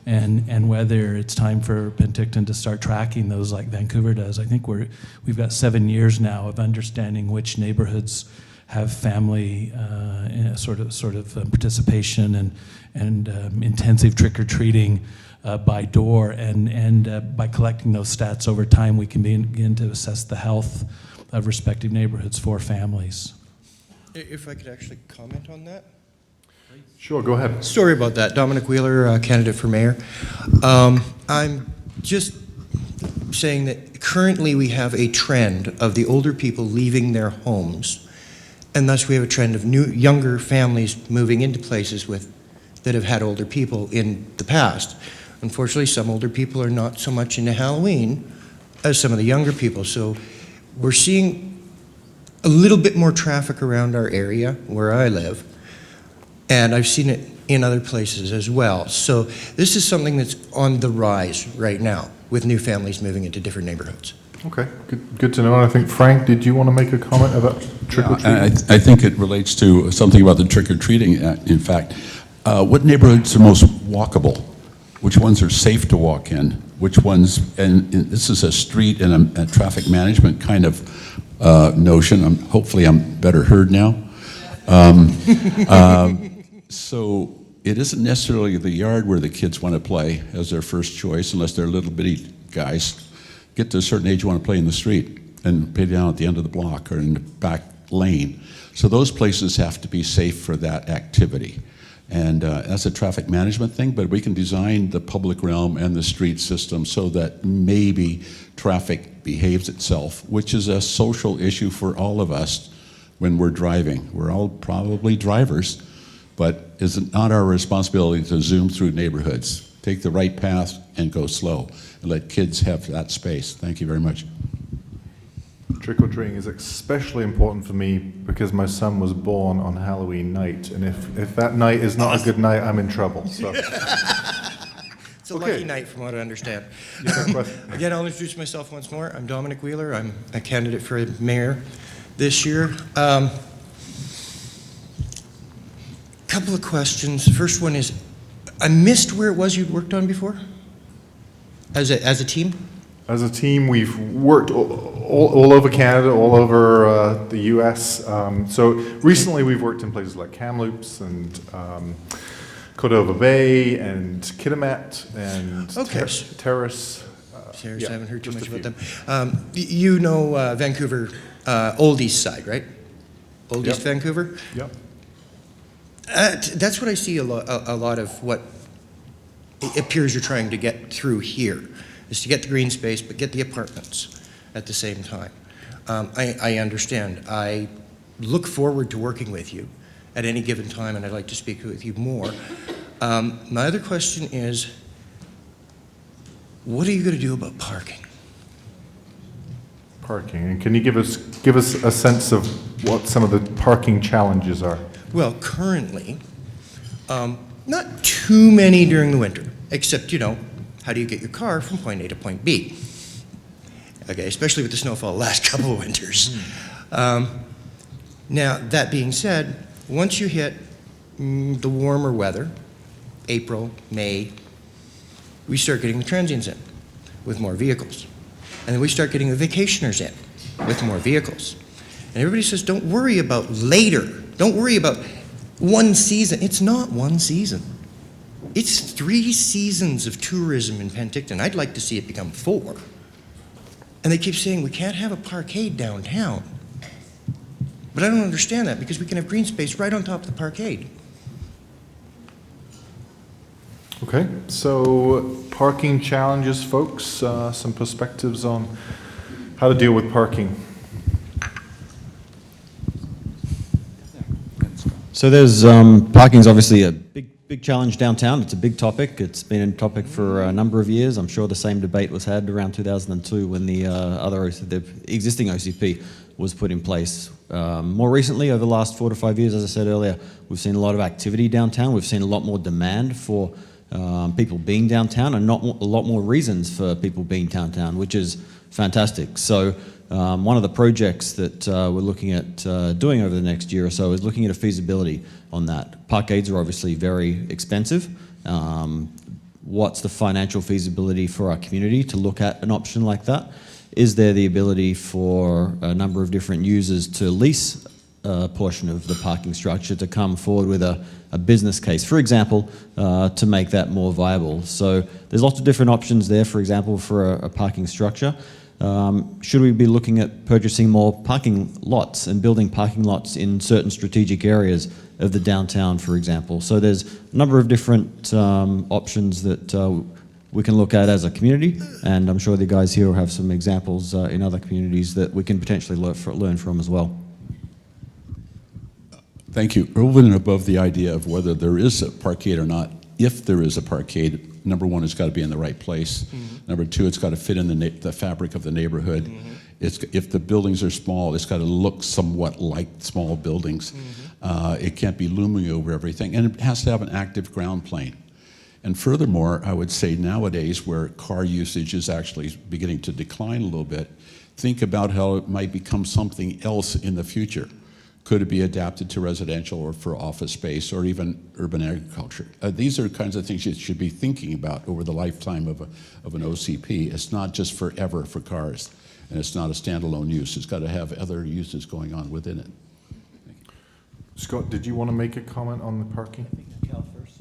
and whether it's time for Penticton to start tracking those like Vancouver does. I think we've got 7 years now of understanding which neighborhoods have family sort of participation and intensive trick-or-treating by door, and by collecting those stats over time, we can begin to assess the health of respective neighborhoods for families. If I could actually comment on that? Sure, go ahead. Sorry about that. Dominic Wheeler, candidate for mayor. I'm just saying that currently we have a trend of the older people leaving their homes, and thus we have a trend of younger families moving into places that have had older people in the past. Unfortunately, some older people are not so much into Halloween as some of the younger people. So we're seeing a little bit more traffic around our area where I live, and I've seen it in other places as well. So this is something that's on the rise right now with new families moving into different neighborhoods. Okay, good to know. And I think, Frank, did you want to make a comment about trick-or-treating? I think it relates to something about the trick-or-treating, in fact. What neighborhoods are most walkable? Which ones are safe to walk in? Which ones, and this is a street and a traffic management kind of notion. Hopefully I'm better heard now. So it isn't necessarily the yard where the kids want to play as their first choice, unless they're little bitty guys. Get to a certain age, you want to play in the street and play down at the end of the block or in the back lane. So those places have to be safe for that activity. And that's a traffic management thing, but we can design the public realm and the street system so that maybe traffic behaves itself, which is a social issue for all of us when we're driving. We're all probably drivers, but is it not our responsibility to zoom through neighborhoods, take the right path and go slow, and let kids have that space? Thank you very much. Trick-or-treating is especially important for me because my son was born on Halloween night, and if that night is not a good night, I'm in trouble. So. It's a lucky night from what I understand. Again, I'll introduce myself once more. I'm Dominic Wheeler. I'm a candidate for mayor this year. Couple of questions. The first one is, I missed where it was you'd worked on before? As a team? As a team, we've worked all over Canada, all over the US. So recently we've worked in places like Kamloops and Cordova Bay and Kitimat and Terrace. I haven't heard too much about them. You know Vancouver, Old East Side, right? Old East Vancouver? Yep. That's what I see a lot of what it appears you're trying to get through here, is to get the green space, but get the apartments at the same time. I understand. I look forward to working with you at any given time, and I'd like to speak with you more. My other question is, what are you going to do about parking? Parking, and can you give us a sense of what some of the parking challenges are? Well, currently, not too many during the winter, except, how do you get your car from point A to point B? Okay, especially with the snowfall the last couple of winters. Now, that being said, once you hit the warmer weather, April, May, we start getting the transients in with more vehicles. And then we start getting the vacationers in with more vehicles. And everybody says, don't worry about later. Don't worry about one season. It's not one season. It's 3 seasons of tourism in Penticton. I'd like to see it become 4. And they keep saying we can't have a parkade downtown. But I don't understand that, because we can have green space right on top of the parkade. Okay, so parking challenges, folks, some perspectives on how to deal with parking. So there's parking's obviously a big challenge downtown. It's a big topic. It's been a topic for a number of years. I'm sure the same debate was had around 2002 when the the existing OCP was put in place. More recently, over the last 4 to 5 years, as I said earlier, we've seen a lot of activity downtown. We've seen a lot more demand for people being downtown, and a lot more reasons for people being downtown, which is fantastic. So one of the projects that we're looking at doing over the next year or so is looking at a feasibility on that. Parkades are obviously very expensive. What's the financial feasibility for our community to look at an option like that? Is there the ability for a number of different users to lease a portion of the parking structure to come forward with a business case, for example, to make that more viable? So there's lots of different options there, for example, for a parking structure. Should we be looking at purchasing more parking lots and building parking lots in certain strategic areas of the downtown, for example? So there's a number of different options that we can look at as a community, and I'm sure the guys here will have some examples in other communities that we can potentially learn from as well. Thank you. Over and above the idea of whether there is a parkade or not, if there is a parkade, number one, it's got to be in the right place. Number two, it's got to fit in the fabric of the neighborhood. If the buildings are small, it's got to look somewhat like small buildings. It can't be looming over everything, and it has to have an active ground plane. And furthermore, I would say nowadays, where car usage is actually beginning to decline a little bit, think about how it might become something else in the future. Could it be adapted to residential or for office space or even urban agriculture? These are kinds of things you should be thinking about over the lifetime of an OCP. It's not just forever for cars, and it's not a standalone use. It's got to have other uses going on within it. Scott, did you want to make a comment on the parking? Cal first.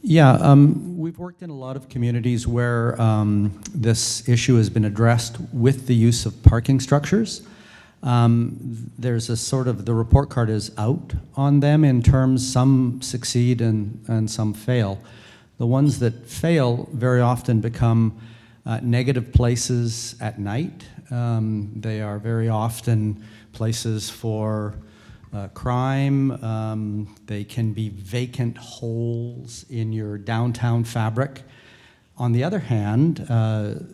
Yeah, we've worked in a lot of communities where this issue has been addressed with the use of parking structures. There's a sort of, the report card is out on them in terms, some succeed and some fail. The ones that fail very often become negative places at night. They are very often places for crime. They can be vacant holes in your downtown fabric. On the other hand,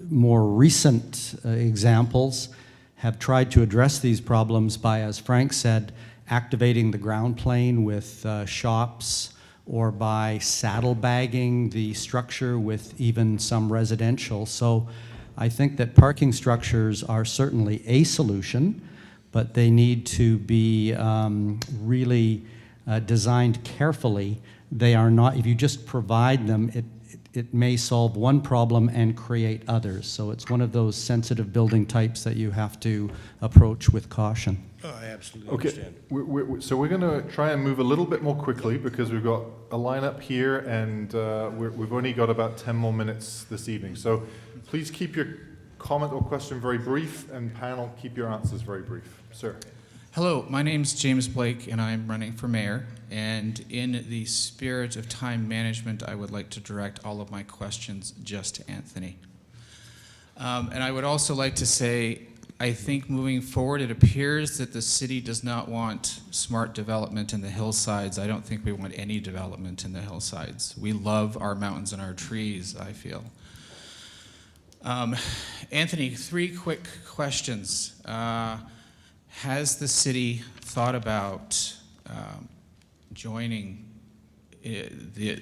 more recent examples have tried to address these problems by, as Frank said, activating the ground plane with shops, or by saddlebagging the structure with even some residential. So I think that parking structures are certainly a solution, but they need to be really designed carefully. They are not, if you just provide them, it may solve one problem and create others. So it's one of those sensitive building types that you have to approach with caution. Oh, I absolutely understand. So we're going to try and move a little bit more quickly because we've got a lineup here, and we've only got about 10 more minutes this evening. So please keep your comment or question very brief, and panel, keep your answers very brief. Sir. Hello, my name's James Blake, and I'm running for mayor. And in the spirit of time management, I would like to direct all of my questions just to Anthony. And I would also like to say, I think moving forward, it appears that the city does not want smart development in the hillsides. I don't think we want any development in the hillsides. We love our mountains and our trees, I feel. Anthony, 3 quick questions. Has the city thought about joining the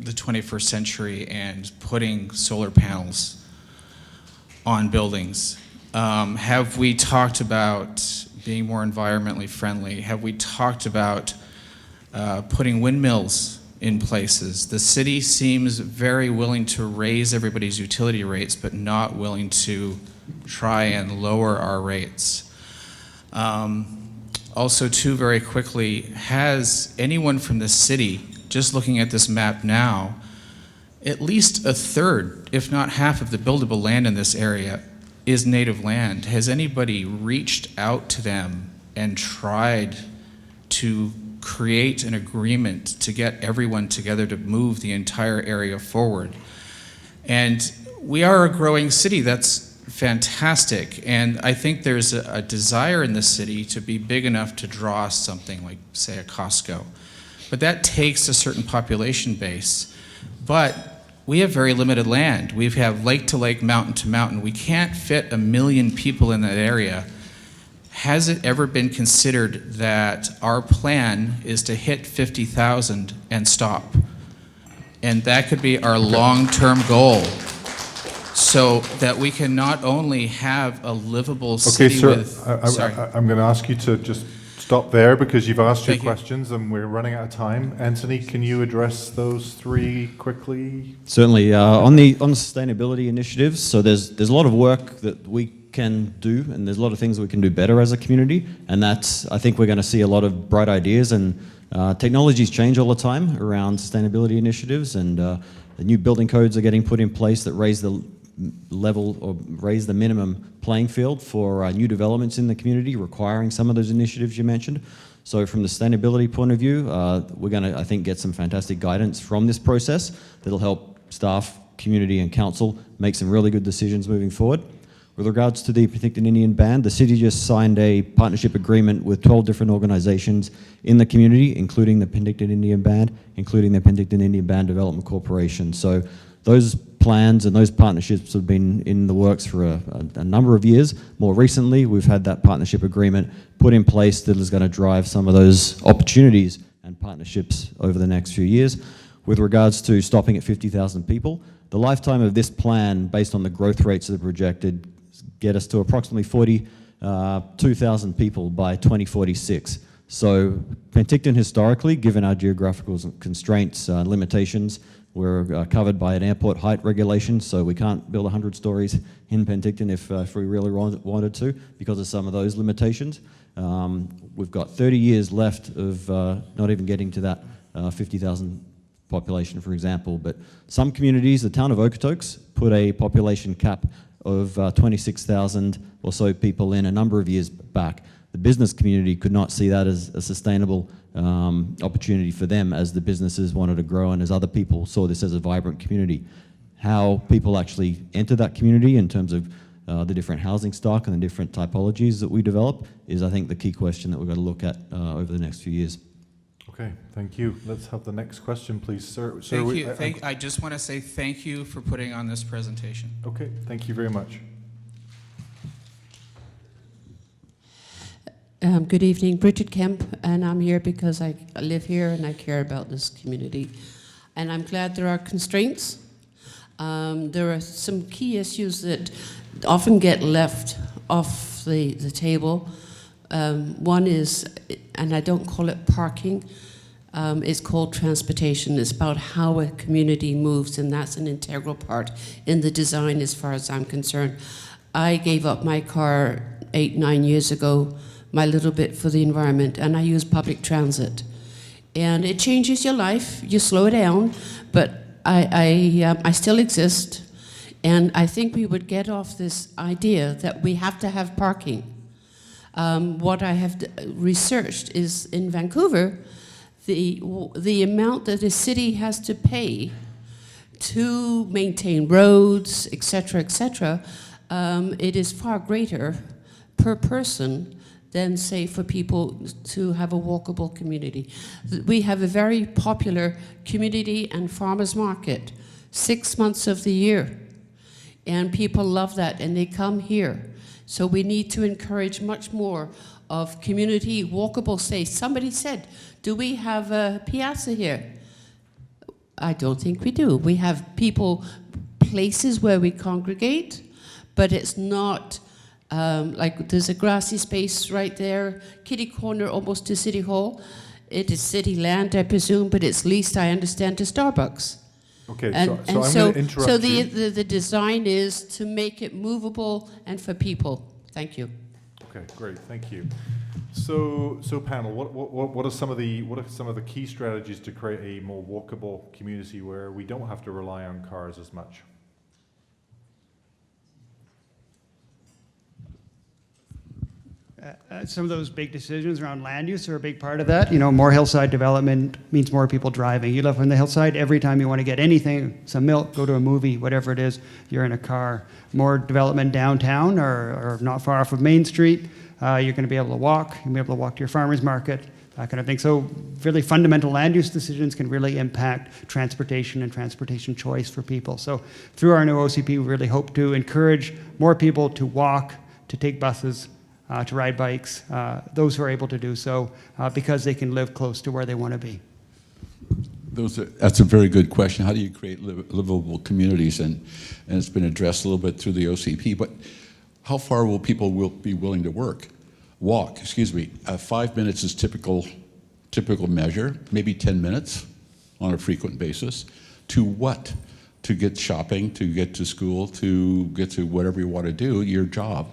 21st century and putting solar panels on buildings? Have we talked about being more environmentally friendly? Have we talked about putting windmills in places? The city seems very willing to raise everybody's utility rates, but not willing to try and lower our rates. Also, too, very quickly, has anyone from the city, just looking at this map now, at least a third, if not half of the buildable land in this area is native land. Has anybody reached out to them and tried to create an agreement to get everyone together to move the entire area forward? And we are a growing city, that's fantastic, and I think there's a desire in the city to be big enough to draw something like, say, a Costco. But that takes a certain population base. But we have very limited land. We have lake to lake, mountain to mountain. We can't fit 1 million people in that area. Has it ever been considered that our plan is to hit 50,000 and stop? And that could be our long-term goal, so that we can not only have a livable city with... Sorry. I'm going to ask you to just stop there because you've asked your Thank you. questions and we're running out of time. Anthony, can you address those 3 quickly? Certainly. On the sustainability initiatives, so there's a lot of work that we can do, and there's a lot of things that we can do better as a community, and that's, I think we're going to see a lot of bright ideas, and technologies change all the time around sustainability initiatives, and the new building codes are getting put in place that raise the level or raise the minimum playing field for new developments in the community, requiring some of those initiatives you mentioned. So from the sustainability point of view, we're going to, I think, get some fantastic guidance from this process that'll help staff, community and council make some really good decisions moving forward. With regards to the Penticton Indian Band, the city just signed a partnership agreement with 12 different organizations in the community, including the Penticton Indian Band, including the Penticton Indian Band Development Corporation. So those plans and those partnerships have been in the works for a number of years. More recently, we've had that partnership agreement put in place that is going to drive some of those opportunities and partnerships over the next few years. With regards to stopping at 50,000 people, the lifetime of this plan, based on the growth rates that are projected, get us to approximately 42,000 people by 2046. So Penticton historically, given our geographical constraints and limitations, we're covered by an airport height regulation, so we can't build 100 stories in Penticton if we really wanted to because of some of those limitations. We've got 30 years left of not even getting to that 50,000 population, for example. But some communities, the town of Okotoks, put a population cap of 26,000 or so people in a number of years back. The business community could not see that as a sustainable opportunity for them as the businesses wanted to grow and as other people saw this as a vibrant community. How people actually enter that community in terms of the different housing stock and the different typologies that we develop is, I think, the key question that we've got to look at over the next few years. Okay, thank you. Let's have the next question, please. Sir, Thank you. I just want to say thank you for putting on this presentation. Okay, thank you very much. Good evening, Bridget Kemp, and I'm here because I live here and I care about this community. And I'm glad there are constraints. There are some key issues that often get left off the table. One is, and I don't call it parking, it's called transportation. It's about how a community moves, and that's an integral part in the design as far as I'm concerned. I gave up my car 8-9 years ago, my little bit for the environment, and I use public transit. And it changes your life, you slow down, but I still exist, and I think we would get off this idea that we have to have parking. What I have researched is in Vancouver, the amount that the city has to pay to maintain roads, etc., etc., it is far greater per person than, say, for people to have a walkable community. We have a very popular community and farmers market 6 months of the year, and people love that, and they come here. So we need to encourage much more of community walkable space. Somebody said, do we have a piazza here? I don't think we do. We have places where we congregate, but it's not like there's a grassy space right there, kitty corner almost to City Hall. It is city land, I presume, but it's leased, I understand, to Starbucks. Okay, And so I'm going to interrupt so you. the design is to make it movable and for people. Thank you. Okay, great, thank you. So panel, what are some of the key strategies to create a more walkable community where we don't have to rely on cars as much? Some of those big decisions around land use are a big part of that. You know, more hillside development means more people driving. You live on the hillside, every time you want to get anything, some milk, go to a movie, whatever it is, you're in a car. More development downtown or not far off of Main Street, you're going to be able to walk. You'll be able to walk to your farmer's market, that kind of thing. So really fundamental land use decisions can really impact transportation and transportation choice for people. So through our new OCP, we really hope to encourage more people to walk, to take buses, to ride bikes, those who are able to do so because they can live close to where they want to be. That's a very good question. How do you create livable communities? And it's been addressed a little bit through the OCP, but how far will people be willing to walk? 5 minutes is typical measure, maybe 10 minutes on a frequent basis. To what? To get shopping, to get to school, to get to whatever you want to do, your job.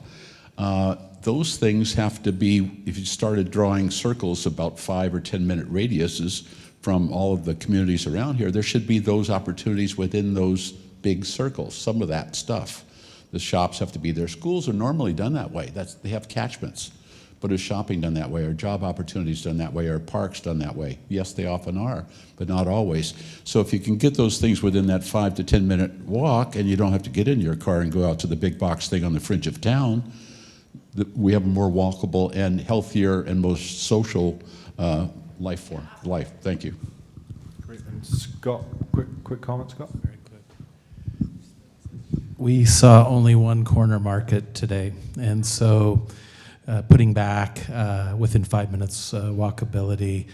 Those things have to be, if you started drawing circles about 5 or 10 minute radiuses from all of the communities around here, there should be those opportunities within those big circles, some of that stuff. The shops have to be there. Schools are normally done that way. They have catchments. But is shopping done that way? Are job opportunities done that way? Are parks done that way? Yes, they often are, but not always. So if you can get those things within that 5 to 10 minute walk, and you don't have to get in your car and go out to the big box thing on the fringe of town, we have a more walkable and healthier and most social life. Thank you. Great. And Scott, quick comment, Scott? Very good. We saw only one corner market today, and so putting back within 5 minutes walkability,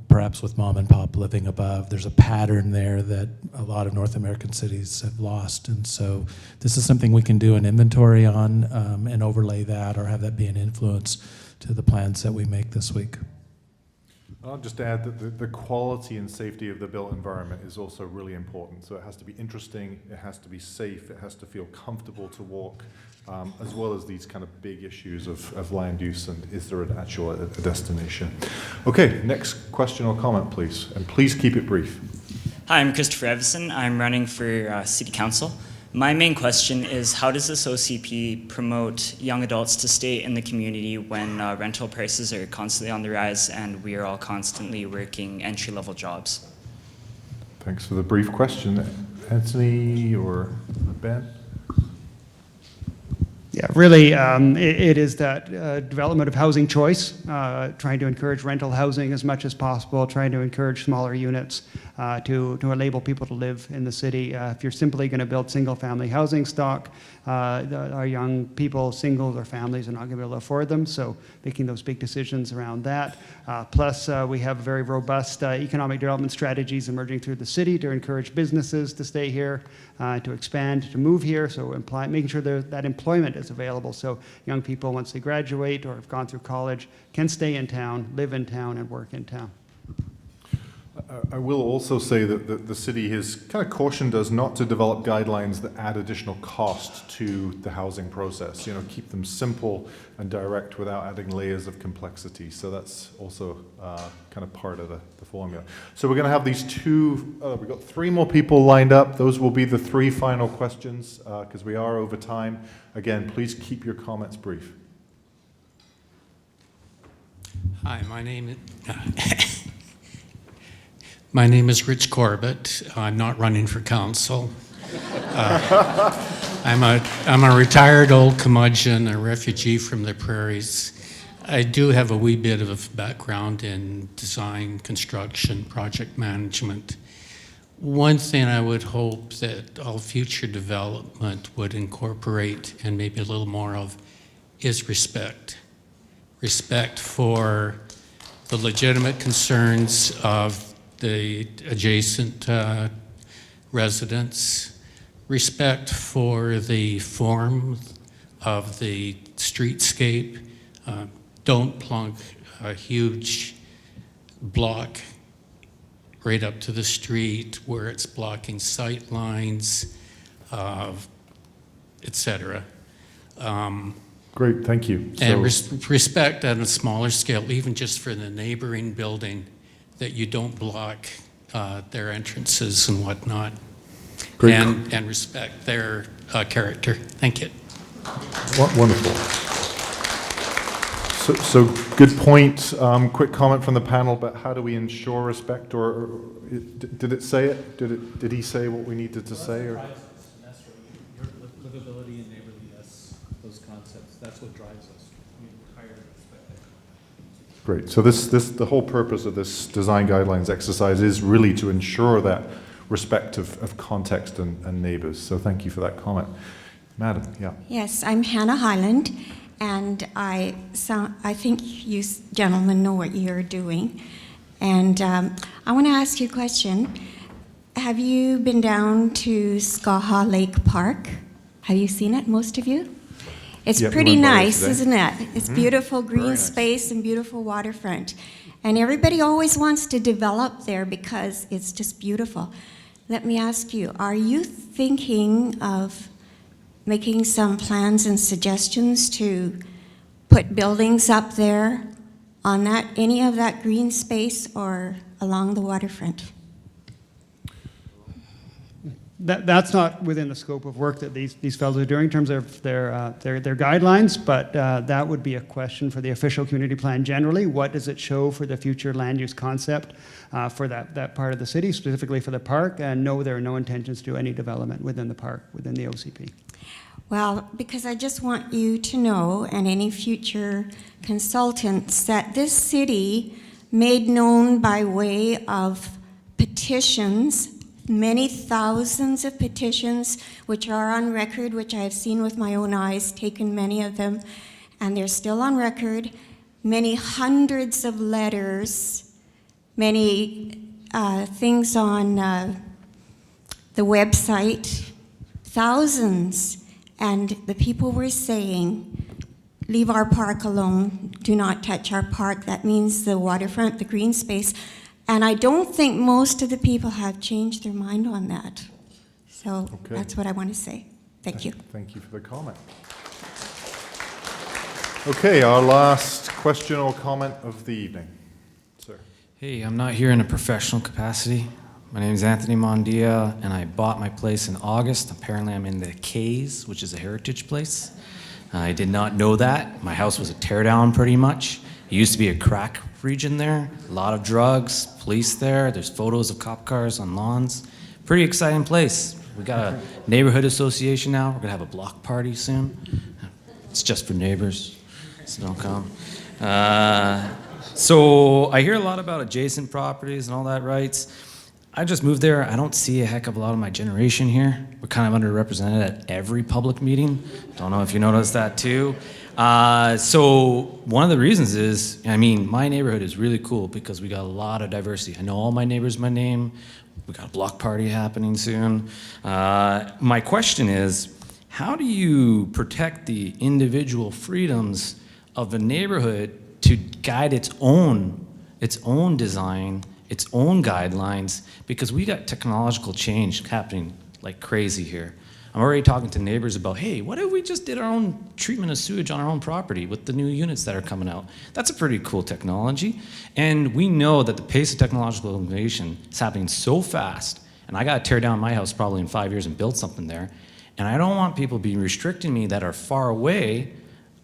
perhaps with mom and pop living above, there's a pattern there that a lot of North American cities have lost. And so this is something we can do an inventory on and overlay that or have that be an influence to the plans that we make this week. I'll just add that the quality and safety of the built environment is also really important. So it has to be interesting, it has to be safe, it has to feel comfortable to walk, as well as these kind of big issues of land use and is there an actual a destination. Okay, next question or comment, please. And please keep it brief. Hi, I'm Christopher Evison. I'm running for City Council. My main question is, how does this OCP promote young adults to stay in the community when rental prices are constantly on the rise and we are all constantly working entry-level jobs? Thanks for the brief question. Anthony or Ben? Yeah, really, it is that development of housing choice, trying to encourage rental housing as much as possible, trying to encourage smaller units to enable people to live in the city. If you're simply going to build single-family housing stock, our young people, singles or families, are not going to be able to afford them, so making those big decisions around that. Plus, we have very robust economic development strategies emerging through the city to encourage businesses to stay here, to expand, to move here, so making sure that employment is available so young people, once they graduate or have gone through college, can stay in town, live in town, and work in town. I will also say that the city has kind of cautioned us not to develop guidelines that add additional cost to the housing process. You know, keep them simple and direct without adding layers of complexity. So that's also kind of part of the formula. So we're going to have these we've got 3 more people lined up. Those will be the 3 final questions because we are over time. Again, please keep your comments brief. Hi, my name is Rich Corbett. I'm not running for council. I'm a retired old curmudgeon, a refugee from the prairies. I do have a wee bit of background in design, construction, project management. One thing I would hope that all future development would incorporate, and maybe a little more of, is respect. Respect for the legitimate concerns of the adjacent residents, respect for the form of the streetscape. Don't plunk a huge block right up to the street where it's blocking sight lines, etc. Great, thank you. And respect on a smaller scale, even just for the neighboring building, that you don't block their entrances and whatnot. Great. And respect their character. Thank you. Wonderful. So good point. Quick comment from the panel, but how do we ensure respect, or did it say it? Did he say what we needed to say? Or? Livability and neighborliness, those concepts, that's what drives us. Higher respect. Great. So the whole purpose of this design guidelines exercise is really to ensure that respect of context and neighbors. So thank you for that comment. Madam, yeah. Yes, I'm Hannah Highland, and I think you gentlemen know what you're doing. And I want to ask you a question. Have you been down to Skaha Lake Park? Have you seen it, most of you? It's pretty nice, isn't it? It's beautiful green space and beautiful waterfront. And everybody always wants to develop there because it's just beautiful. Let me ask you, are you thinking of making some plans and suggestions to put buildings up there on that, any of that green space or along the waterfront? That's not within the scope of work that these fellows are doing in terms of their guidelines, but that would be a question for the official community plan generally. What does it show for the future land use concept for that part of the city, specifically for the park? And no, there are no intentions to do any development within the park, within the OCP. Well, because I just want you to know, and any future consultants, that this city made known by way of petitions, many thousands of petitions, which are on record, which I have seen with my own eyes, taken many of them, and they're still on record, many hundreds of letters, many things on the website, thousands. And the people were saying, leave our park alone, do not touch our park. That means the waterfront, the green space. And I don't think most of the people have changed their mind on that. So that's what I want to say. Thank you. Thank you for the comment. Okay, our last question or comment of the evening. Sir. Hey, I'm not here in a professional capacity. My name is Anthony Mondia, and I bought my place in August. Apparently I'm in the K's, which is a heritage place. I did not know that. My house was a teardown pretty much. It used to be a crack region there, a lot of drugs, police there. There's photos of cop cars on lawns. Pretty exciting place. We got a neighborhood association now. We're gonna have a block party soon. It's just for neighbors, so don't come. So I hear a lot about adjacent properties and all that rights. I just moved there. I don't see a heck of a lot of my generation here. We're kind of underrepresented at every public meeting. Don't know if you noticed that too. So one of the reasons is, I mean, my neighborhood is really cool because we got a lot of diversity. I know all my neighbors by name. We got a block party happening soon. My question is, how do you protect the individual freedoms of a neighborhood to guide its own design, its own guidelines, because we got technological change happening like crazy here. I'm already talking to neighbors about, hey, what if we just did our own treatment of sewage on our own property with the new units that are coming out? That's a pretty cool technology. And we know that the pace of technological innovation is happening so fast, and I gotta tear down my house probably in 5 years and build something there, and I don't want people to be restricting me that are far away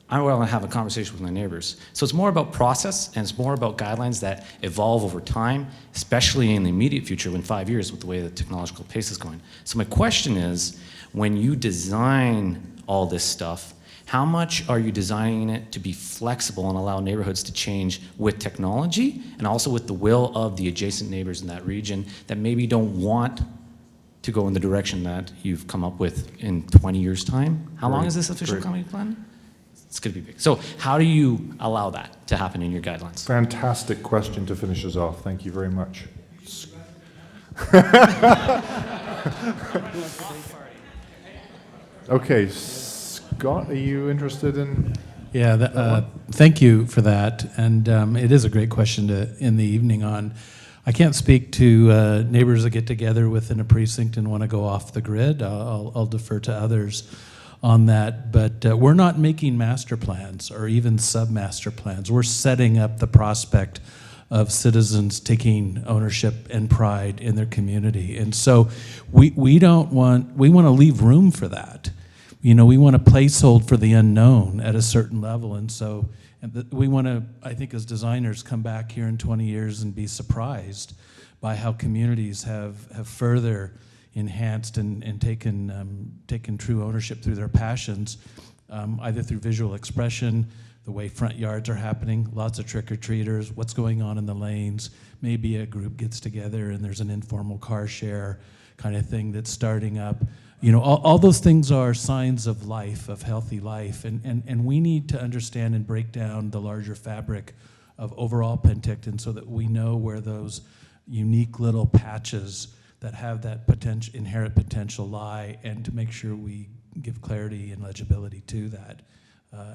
I want to have a conversation with my neighbors. So it's more about process, and it's more about guidelines that evolve over time, especially in the immediate future, in 5 years, with the way the technological pace is going. So my question is, when you design all this stuff, how much are you designing it to be flexible and allow neighborhoods to change with technology, and also with the will of the adjacent neighbors in that region that maybe don't want to go in the direction that you've come up with in 20 years' time? How long is this official community plan? It's going to be big. So how do you allow that to happen in your guidelines? Fantastic question to finish us off. Thank you very much. Okay, Scott, are you interested in? Yeah, thank you for that. And it is a great question to end the evening on. I can't speak to neighbors that get together within a precinct and want to go off the grid. I'll defer to others on that. But we're not making master plans or even sub-master plans. We're setting up the prospect of citizens taking ownership and pride in their community. And so we want to leave room for that. You know, we want to placehold for the unknown at a certain level. And so we want to, I think as designers, come back here in 20 years and be surprised by how communities have further enhanced and taken true ownership through their passions, either through visual expression, the way front yards are happening, lots of trick-or-treaters, what's going on in the lanes, maybe a group gets together and there's an informal car share kind of thing that's starting up. You know, all those things are signs of life, of healthy life, and we need to understand and break down the larger fabric of overall Penticton so that we know where those unique little patches that have that inherent potential lie, and to make sure we give clarity and legibility to that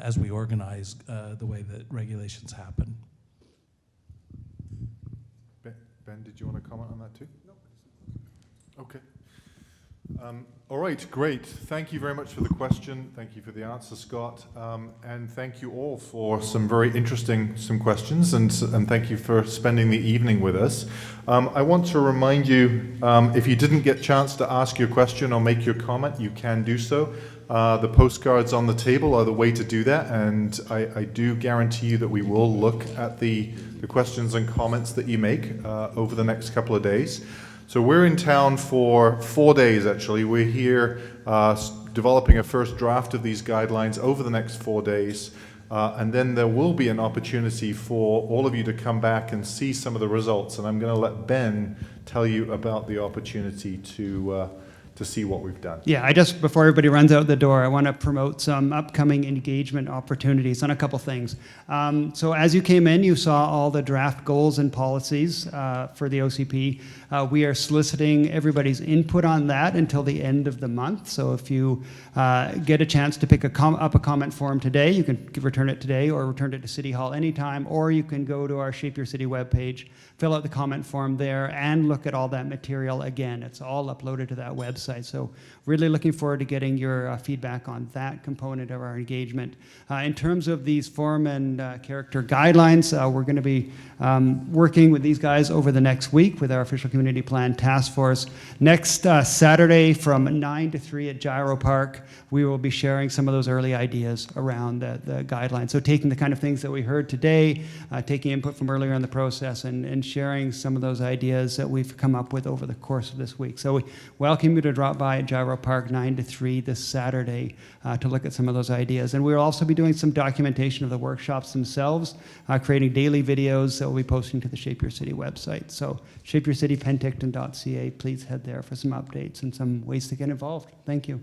as we organize the way that regulations happen. Ben, did you want to comment on that too? No. Okay. All right, great. Thank you very much for the question. Thank you for the answer, Scott. And thank you all for some very interesting questions, and thank you for spending the evening with us. I want to remind you, if you didn't get a chance to ask your question or make your comment, you can do so. The postcards on the table are the way to do that, and I do guarantee you that we will look at the questions and comments that you make over the next couple of days. So we're in town for 4 days, actually. We're here developing a first draft of these guidelines over the next 4 days. And then there will be an opportunity for all of you to come back and see some of the results. And I'm going to let Ben tell you about the opportunity to see what we've done. Yeah, before everybody runs out the door, I want to promote some upcoming engagement opportunities on a couple things. So as you came in, you saw all the draft goals and policies for the OCP. We are soliciting everybody's input on that until the end of the month. So if you get a chance to pick up a comment form today, you can return it today or return it to City Hall anytime, or you can go to our Shape Your City webpage, fill out the comment form there, and look at all that material again. It's all uploaded to that website. So really looking forward to getting your feedback on that component of our engagement. In terms of these form and character guidelines, we're going to be working with these guys over the next week with our official community plan task force. Next Saturday from 9 to 3 at Gyro Park, we will be sharing some of those early ideas around the guidelines. So taking the kind of things that we heard today, taking input from earlier in the process, and sharing some of those ideas that we've come up with over the course of this week. So we welcome you to drop by at Gyro Park 9 to 3 this Saturday to look at some of those ideas. And we'll also be doing some documentation of the workshops themselves, creating daily videos that we'll be posting to the Shape Your City website. So shapeyourcitypenticton.ca, please head there for some updates and some ways to get involved. Thank you.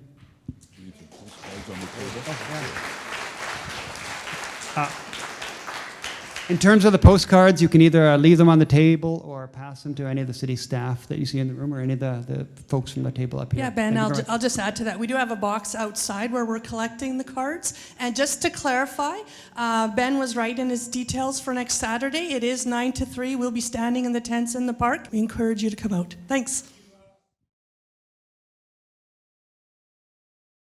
In terms of the postcards, you can either leave them on the table or pass them to any of the city staff that you see in the room, or any of the folks from the table up here. Yeah, Ben, I'll just add to that. We do have a box outside where we're collecting the cards. And just to clarify, Ben was right in his details for next Saturday. It is 9 to 3. We'll be standing in the tents in the park. We encourage you to come out. Thanks.